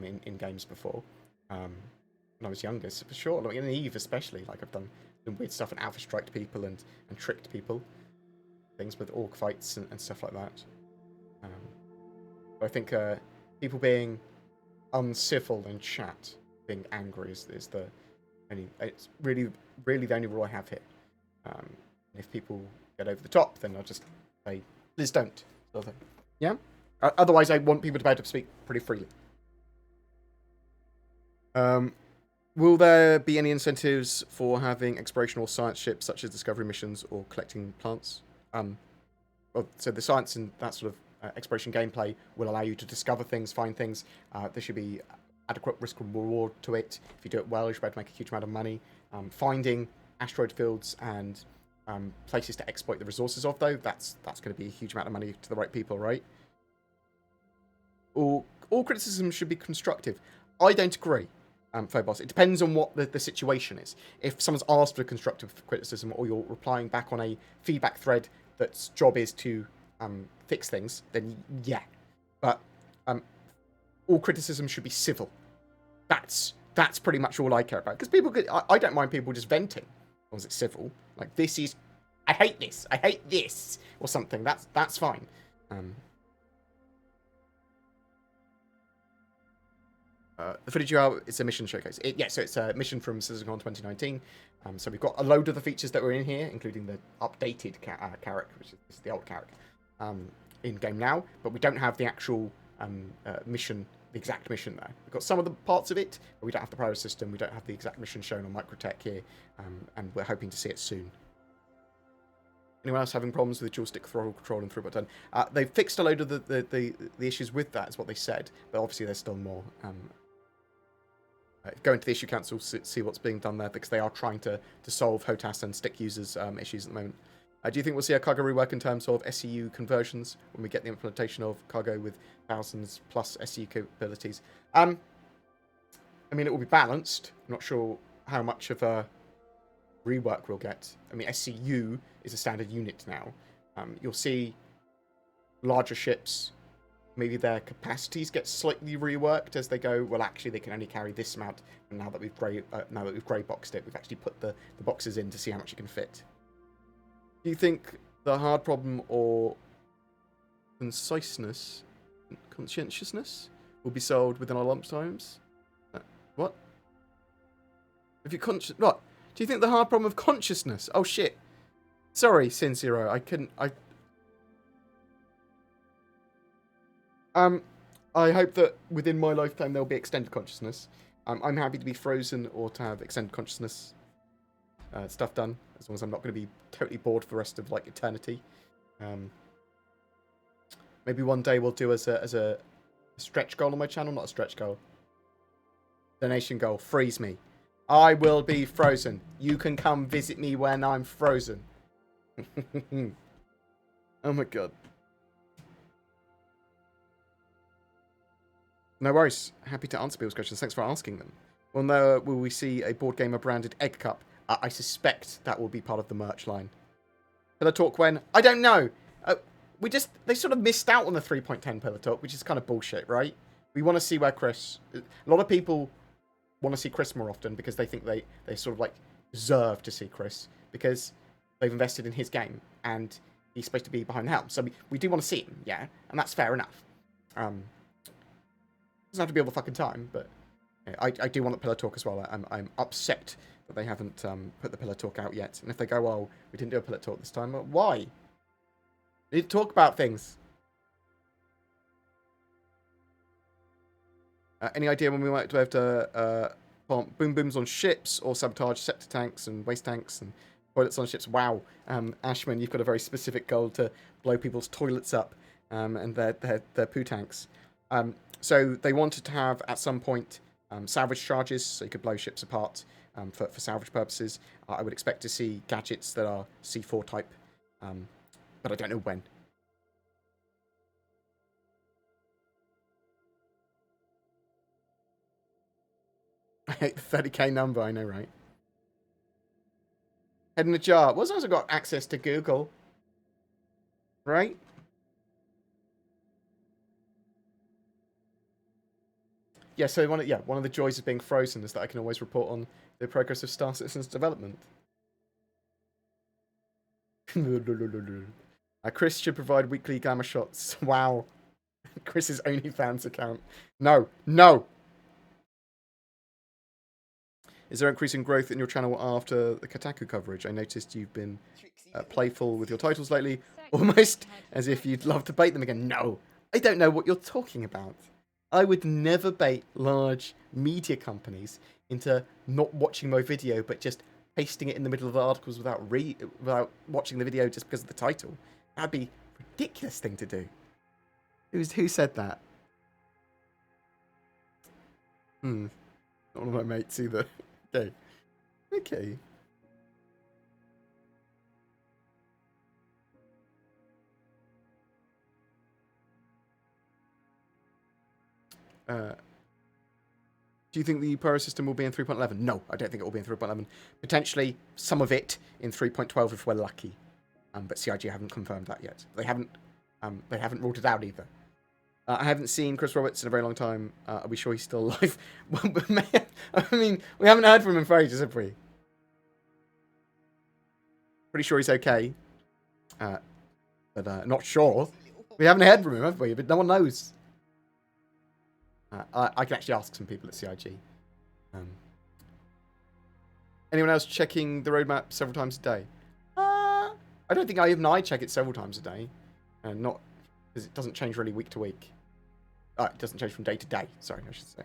in games before. When I was younger, so for sure, like in Eve especially, like I've done some weird stuff and alpha striked people and tricked people, things with orc fights and stuff like that. I think people being uncivil in chat, being angry is the only, it's really the only rule I have here. If people get over the top, then I'll just say, please don't. Sort of thing. Yeah? Otherwise, I want people to be able to speak pretty freely. Will there be any incentives for having exploration or science ships, such as discovery missions or collecting plants? So the science and that sort of exploration gameplay will allow you to discover things, find things. There should be adequate risk and reward to it. If you do it well, you should be able to make a huge amount of money. Finding asteroid fields and places to exploit the resources of, though, that's going to be a huge amount of money to the right people, right? All criticism should be constructive. I don't agree, Phobos. It depends on what the situation is. If someone's asked for constructive criticism, or you're replying back on a feedback thread that's job is to fix things, then yeah. But all criticism should be civil. That's pretty much all I care about. Because people I don't mind people just venting, as long as it's civil. Like, this is, I hate this, or something. That's fine. The footage you have, it's a mission showcase. So it's a mission from CitizenCon 2019. So we've got a load of the features that were in here, including the updated Carrack, which is the old Carrack, in game now. But we don't have the actual mission, the exact mission there. We've got some of the parts of it, but we don't have the priority system. We don't have the exact mission shown on Microtech here, and we're hoping to see it soon. Anyone else having problems with the dual stick throttle control and throughput done? They've fixed a load of the issues with that, is what they said, but obviously there's still more. Go into the issue council, see what's being done there, because they are trying to solve HOTAS and stick users issues at the moment. Do you think we'll see a cargo rework in terms of SCU conversions when we get the implementation of cargo with thousands plus SCU capabilities? I mean, it will be balanced. I'm not sure how much of a rework we'll get. I mean, SCU is a standard unit now. You'll see larger ships, maybe their capacities get slightly reworked as they go, well, actually, they can only carry this amount. And now that we've grey boxed it, we've actually put the boxes in to see how much it can fit. Do you think the hard problem or consciousness will be solved within our lump times? What? If you're conscious, what? Do you think the hard problem of consciousness? Oh shit! Sorry, Sin Zero. I hope that within my lifetime there'll be extended consciousness. I'm happy to be frozen or to have extended consciousness stuff done, as long as I'm not going to be totally bored for the rest of, like, eternity. Maybe one day we'll do as a stretch goal on my channel, not a stretch goal. Donation goal, freeze me. I will be frozen. You can come visit me when I'm frozen. Oh my god. No worries. Happy to answer people's questions. Thanks for asking them. Well, no, will we see a BoredGamer branded egg cup? I suspect that will be part of the merch line. Pillar Talk when? I don't know. They sort of missed out on the 3.10 Pillar Talk, which is kind of bullshit, right? We want to see where Chris... A lot of people want to see Chris more often because they think they sort of, like, deserve to see Chris because they've invested in his game and he's supposed to be behind the helm. So we do want to see him, yeah? And that's fair enough. Doesn't have to be all the fucking time, but yeah, I do want the Pillar Talk as well. I'm upset that they haven't put the Pillar Talk out yet. And if they go, oh, we didn't do a Pillar Talk this time, well, why? We need to talk about things. Any idea when we might have to pump boom booms on ships or sabotage scepter tanks and waste tanks and Toilets on ships. Wow. Ashman, you've got a very specific goal to blow people's toilets up and their poo tanks. So they wanted to have, at some point, salvage charges, so you could blow ships apart for salvage purposes. I would expect to see gadgets that are C4 type, but I don't know when. I hate the 30k number, I know, right? Head in the jar. Well, as long as I've got access to Google. Right? Yeah, so one of the joys of being frozen is that I can always report on the progress of Star Citizen's development. Chris should provide weekly glamour shots. Wow. Chris's OnlyFans account. No. No! Is there increasing growth in your channel after the Kotaku coverage? I noticed you've been playful with your titles lately, almost as if you'd love to bait them again. No, I don't know what you're talking about. I would never bait large media companies into not watching my video, but just pasting it in the middle of the articles without watching the video just because of the title. That'd be a ridiculous thing to do. Who said that? Not one of my mates either. Okay. Okay. Do you think the Pyro system will be in 3.11? No, I don't think it will be in 3.11. Potentially some of it in 3.12 if we're lucky. But CIG haven't confirmed that yet. They haven't ruled it out either. I haven't seen Chris Roberts in a very long time. Are we sure he's still alive? I mean, we haven't heard from him for ages, have we? Pretty sure he's okay. But not sure. We haven't heard from him, have we? But no one knows. I can actually ask some people at CIG. Anyone else checking the roadmap several times a day? I don't think I check it several times a day. Not because it doesn't change really week to week. It doesn't change from day to day. Sorry, I should say.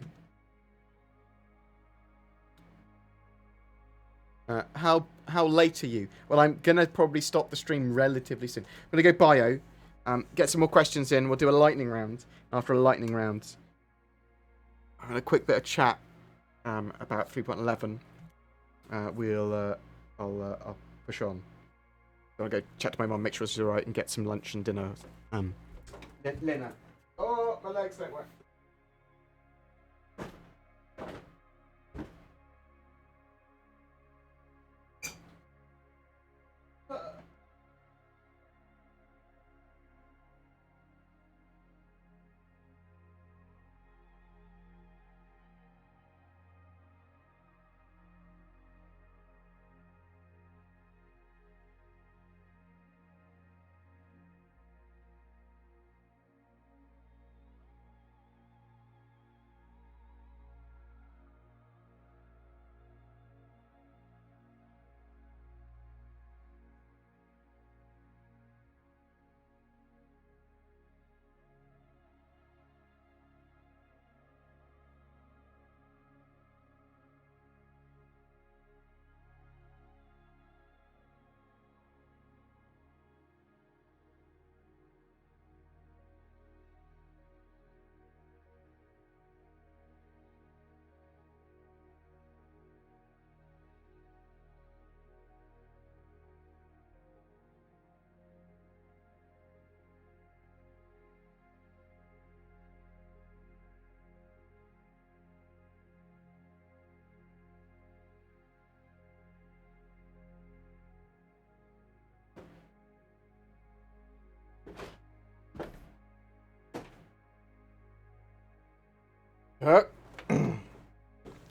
How late are you? Well, I'm gonna probably stop the stream relatively soon. I'm gonna go bio, get some more questions in. We'll do a lightning round. After a lightning round, I'm gonna quick bit of chat about 3.11. I'll push on. I'm gonna go chat to my mum, make sure she's alright, and get some lunch and dinner. Lena. Oh, my legs don't work.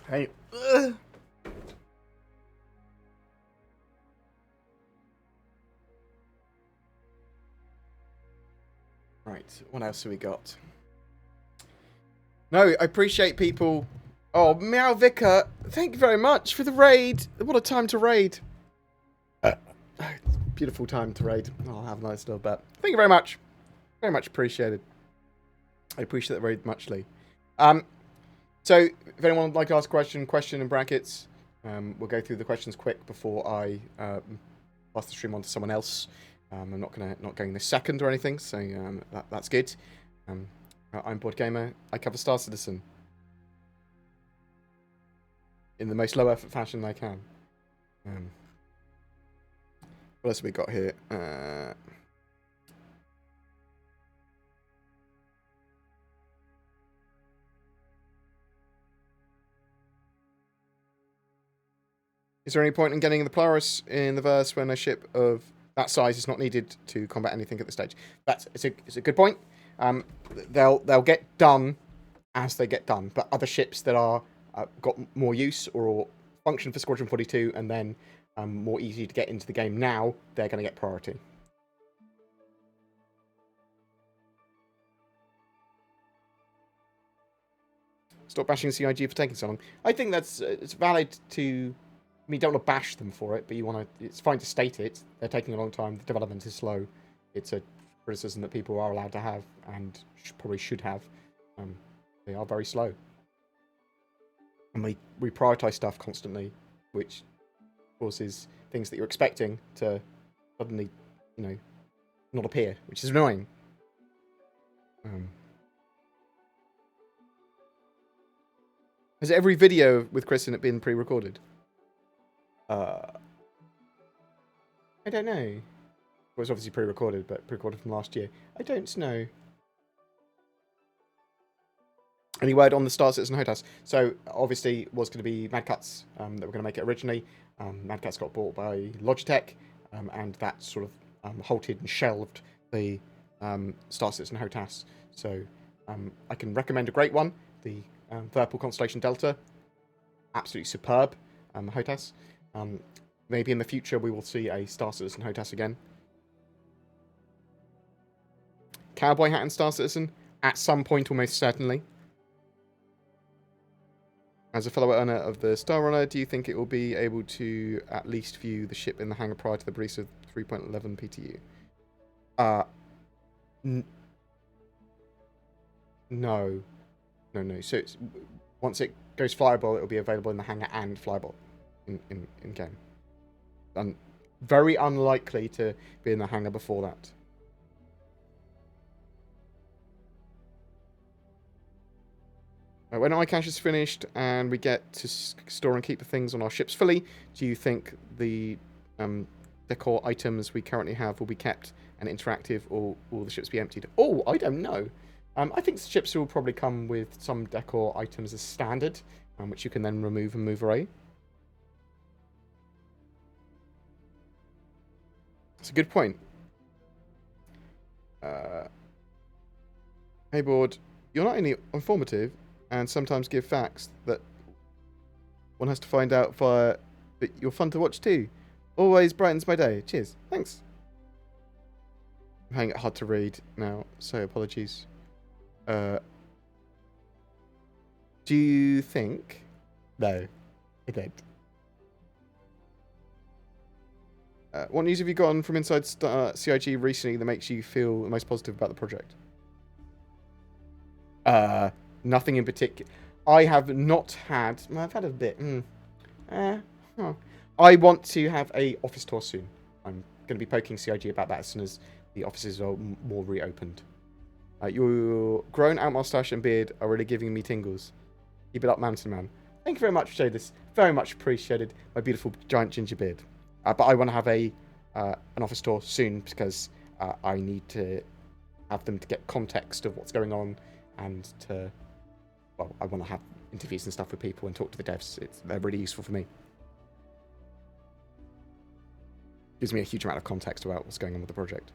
Hey. Right, what else have we got? No, I appreciate people. Oh, Meow Vicar, thank you very much for the raid. What a time to raid. Beautiful time to raid. I'll have a nice little bet. Thank you very much. Very much appreciated. I appreciate that very muchly. So, if anyone would like to ask a question in brackets, we'll go through the questions quick before I pass the stream on to someone else. I'm not going this second or anything, so that's good. I'm BoredGamer. I cover Star Citizen in the most low effort fashion I can. What else have we got here? Is there any point in getting the Polaris in the verse when a ship of that size is not needed to combat anything at this stage? It's a good point. They'll get done as they get done, but other ships that are got more use or function for Squadron 42 and then more easy to get into the game now, they're going to get priority. Stop bashing CIG for taking so long. I think it's valid to. I mean, you don't want to bash them for it, but it's fine to state it. They're taking a long time. The development is slow. It's a criticism that people are allowed to have and probably should have. They are very slow. And we prioritize stuff constantly, which causes things that you're expecting to suddenly, not appear, which is annoying. Has every video with Chris in it been pre-recorded? I don't know. It was obviously pre-recorded, but pre-recorded from last year. I don't know. Any word on the Star Citizen Hotas? So, obviously, was going to be Mad Cuts that were going to make it originally. Mad Cuts got bought by Logitech, and that sort of halted and shelved the Star Citizen Hotas. So, I can recommend a great one. The Virpal Constellation Delta. Absolutely superb Hotas. Maybe in the future we will see a Star Citizen Hotas again. Cowboy hat and Star Citizen? At some point, almost certainly. As a fellow owner of the Star Runner, do you think it will be able to at least view the ship in the hangar prior to the release of 3.11 PTU? No. So once it goes flyable, it will be available in the hangar and flyable in game. Very unlikely to be in the hangar before that. When iCache is finished and we get to store and keep the things on our ships fully, do you think the decor items we currently have will be kept and interactive, or will the ships be emptied? Oh, I don't know. I think the ships will probably come with some decor items as standard, which you can then remove and move away. It's a good point. Hey, Board, you're not only informative and sometimes give facts that one has to find out via, but you're fun to watch too. Always brightens my day. Cheers. Thanks. I'm finding it hard to read now, so apologies. Do you think? No, I don't. What news have you gotten from inside CIG recently that makes you feel the most positive about the project? Nothing in particular. I have not had. I've had a bit. I want to have a office tour soon. I'm going to be poking CIG about that as soon as the offices are more reopened. Your grown out mustache and beard are really giving me tingles. Keep it up, Mountain Man. Thank you very much for showing this. Very much appreciated. My beautiful giant ginger beard. But I want to have an office tour soon because I need to have them to get context of what's going on and to. Well, I want to have interviews and stuff with people and talk to the devs. They're really useful for me. Gives me a huge amount of context about what's going on with the project.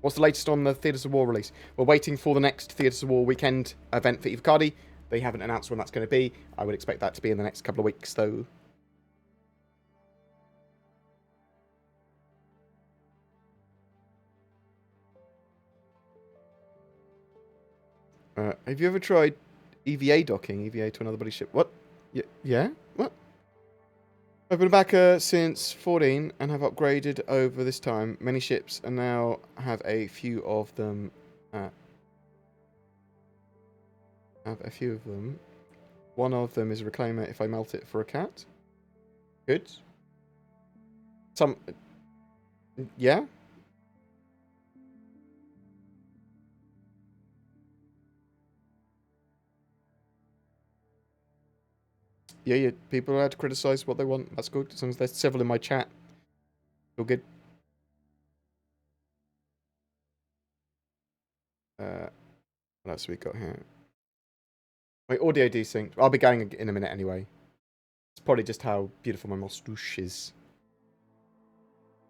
What's the latest on the Theatres of War release? We're waiting for the next Theatres of War weekend event for Evocardi. They haven't announced when that's going to be. I would expect that to be in the next couple of weeks, though. Have you ever tried EVA docking? EVA to another buddy ship? What? Yeah? What? I've been back since 14 and have upgraded over this time. Many ships and now have a few of them. One of them is a reclaimer if I melt it for a cat. Good. Yeah? Yeah, people are allowed to criticize what they want. That's good. As long as they're civil in my chat. All good. What else have we got here? My audio desynced. I'll be going in a minute anyway. It's probably just how beautiful my moustache is.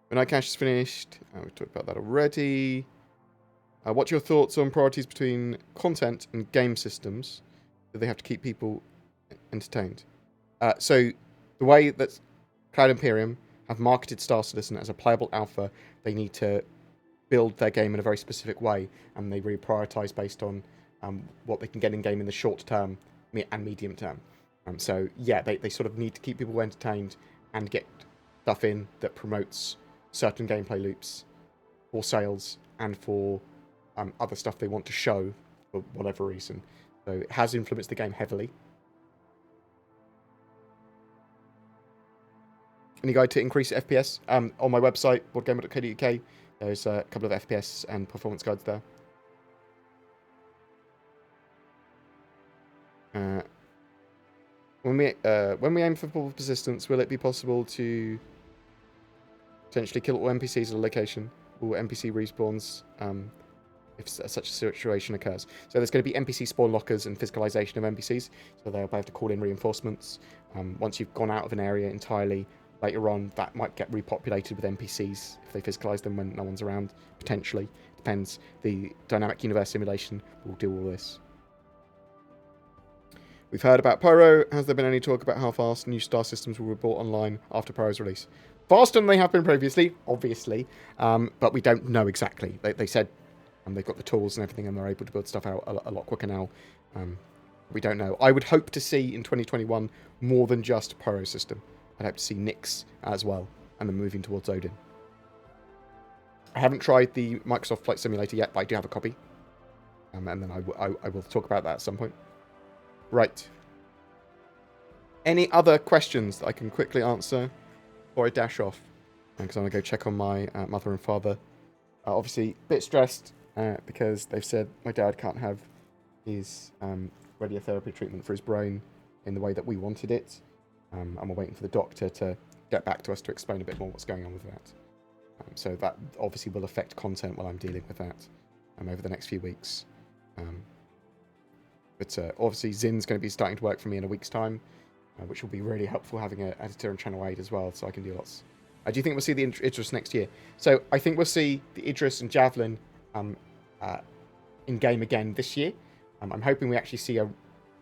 When I cache is finished, we talked about that already. What's your thoughts on priorities between content and game systems? Do they have to keep people entertained? So the way that Cloud Imperium have marketed Star Citizen as a playable alpha, they need to build their game in a very specific way, and they really prioritize based on what they can get in game in the short term and medium term. So yeah, they sort of need to keep people entertained and get stuff in that promotes certain gameplay loops for sales and for other stuff they want to show for whatever reason. So it has influenced the game heavily. Any guide to increase FPS? On my website, boardgamer.co.uk, there's a couple of FPS and performance guides there. When we aim for full persistence, will it be possible to potentially kill all NPCs at a location or NPC respawns if such a situation occurs? So there's going to be NPC spawn lockers and physicalization of NPCs, so they'll have to call in reinforcements. Once you've gone out of an area entirely, later on, that might get repopulated with NPCs if they physicalize them when no one's around, potentially. Depends. The dynamic universe simulation will do all this. We've heard about Pyro. Has there been any talk about how fast new Star systems will be brought online after Pyro's release? Faster than they have been previously, obviously, but we don't know exactly. They said they've got the tools and everything, and they're able to build stuff out a lot quicker now. We don't know. I would hope to see in 2021 more than just Pyro system. I'd hope to see Nyx as well, and then moving towards Odin. I haven't tried the Microsoft Flight Simulator yet, but I do have a copy. And then I will talk about that at some point. Right. Any other questions that I can quickly answer before I dash off? Because I'm going to go check on my mother and father. Obviously, a bit stressed because they've said my dad can't have his radiotherapy treatment for his brain in the way that we wanted it. And we're waiting for the doctor to get back to us to explain a bit more what's going on with that. So that obviously will affect content while I'm dealing with that over the next few weeks. But obviously Zin's going to be starting to work for me in a week's time, which will be really helpful having an editor in Channel 8 as well, so I can do lots. I do think we'll see the Idris next year. So I think we'll see the Idris and Javelin in-game again this year. I'm hoping we actually see a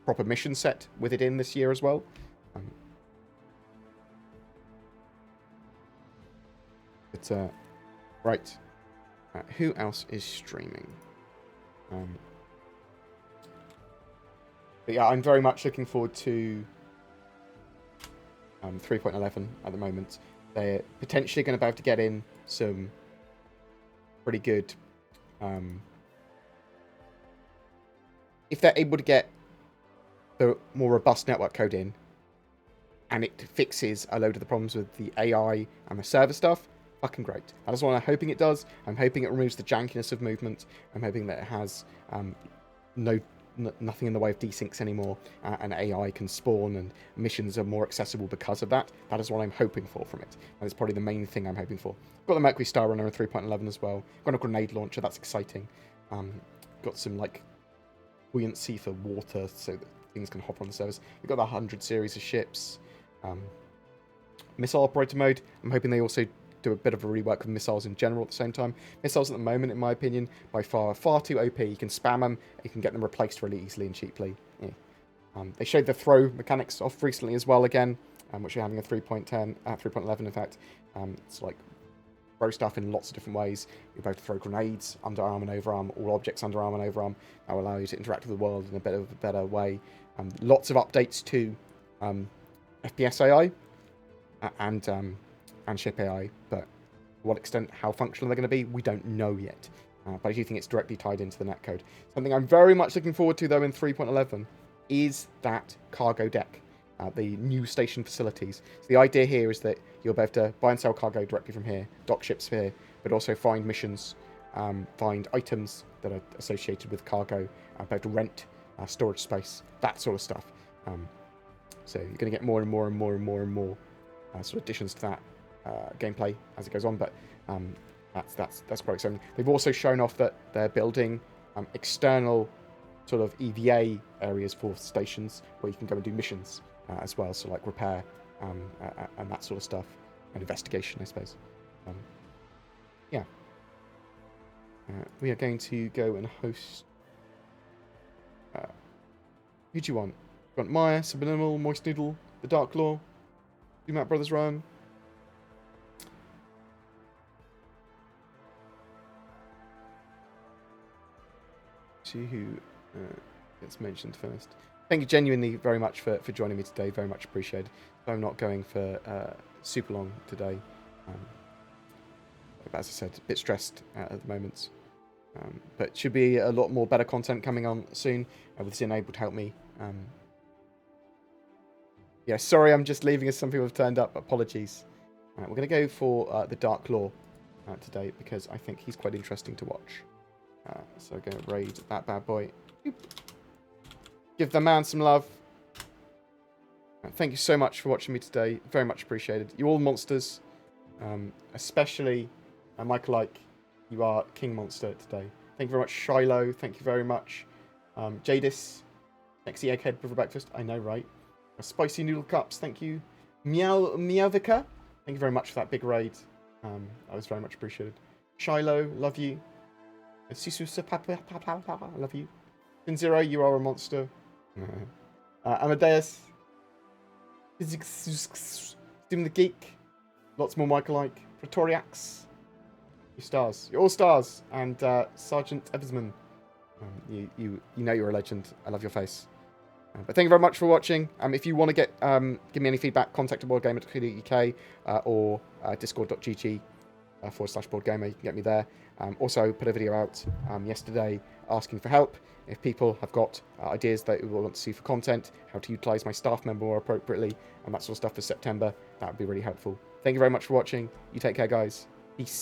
proper mission set with it in this year as well. Right. Who else is streaming? But yeah, I'm very much looking forward to 3.11 at the moment. They're potentially going to be able to get in some pretty good... if they're able to get the more robust network code in, and it fixes a load of the problems with the AI and the server stuff, fucking great. That is what I'm hoping it does. I'm hoping it removes the jankiness of movement. I'm hoping that it has nothing in the way of desyncs anymore, and AI can spawn, and missions are more accessible because of that. That is what I'm hoping for from it. That is probably the main thing I'm hoping for. Got the Mercury Star Runner in 3.11 as well. Got a grenade launcher, that's exciting. Got some like buoyancy for water so that things can hop on the surface. We've got the 100 series of ships. Missile operator mode, I'm hoping they also do a bit of a rework of missiles in general at the same time. Missiles at the moment, in my opinion, by far too OP. You can spam them, you can get them replaced really easily and cheaply. Yeah. They showed the throw mechanics off recently as well again, which we're having a 3.11 in fact. It's like throw stuff in lots of different ways. You're able to throw grenades, underarm and overarm, all objects underarm and overarm. That will allow you to interact with the world in a bit of a better way. Lots of updates to FPS AI and ship AI, but to what extent, how functional they're going to be, we don't know yet. But I do think it's directly tied into the netcode. Something I'm very much looking forward to, though, in 3.11 is that cargo deck. the new station facilities. So the idea here is that you'll be able to buy and sell cargo directly from here, dock ships here, but also find missions, find items that are associated with cargo, be able to rent storage space, that sort of stuff. So you're going to get more and more and more and more and more sort of additions to that gameplay as it goes on, but that's quite exciting. They've also shown off that they're building external sort of EVA areas for stations where you can go and do missions as well, so like repair and that sort of stuff, and investigation, I suppose. Yeah. We are going to go and host... who do you want? You want Maya, Subliminal, Moist Noodle, The Dark Law, Do Matt Brothers Run? See who gets mentioned first. Thank you genuinely very much for joining me today. Very much appreciated. I'm not going for super long today. As I said, a bit stressed at the moment. But should be a lot more better content coming on soon with Zin able to help me. Yeah, sorry, I'm just leaving as some people have turned up. Apologies. We're going to go for the Dark Law today because I think he's quite interesting to watch. So I'm going to raid that bad boy. Boop. Give the man some love. Thank you so much for watching me today. Very much appreciated. You all monsters. Especially Michael Ike. You are King Monster today. Thank you very much, Shiloh. Thank you very much. Jadis. Sexy Egghead for breakfast. I know, right? Spicy Noodle Cups. Thank you. Meowvika. Thank you very much for that big raid. That was very much appreciated. Shiloh. Love you. Sisu I love you. Zero, you are a monster. Amadeus. Doom the Geek. Lots more Michael-like. Pretoriax. You stars. You're all stars. And Sergeant Eversman. You know you're a legend. I love your face. But thank you very much for watching. If you want to give me any feedback, contact BoredGamer.co.uk or discord.gg /BoredGamer. You can get me there. Also put a video out yesterday asking for help. If people have got ideas that we want to see for content, how to utilise my staff member more appropriately, and that sort of stuff for September, that would be really helpful. Thank you very much for watching. You take care, guys. Peace.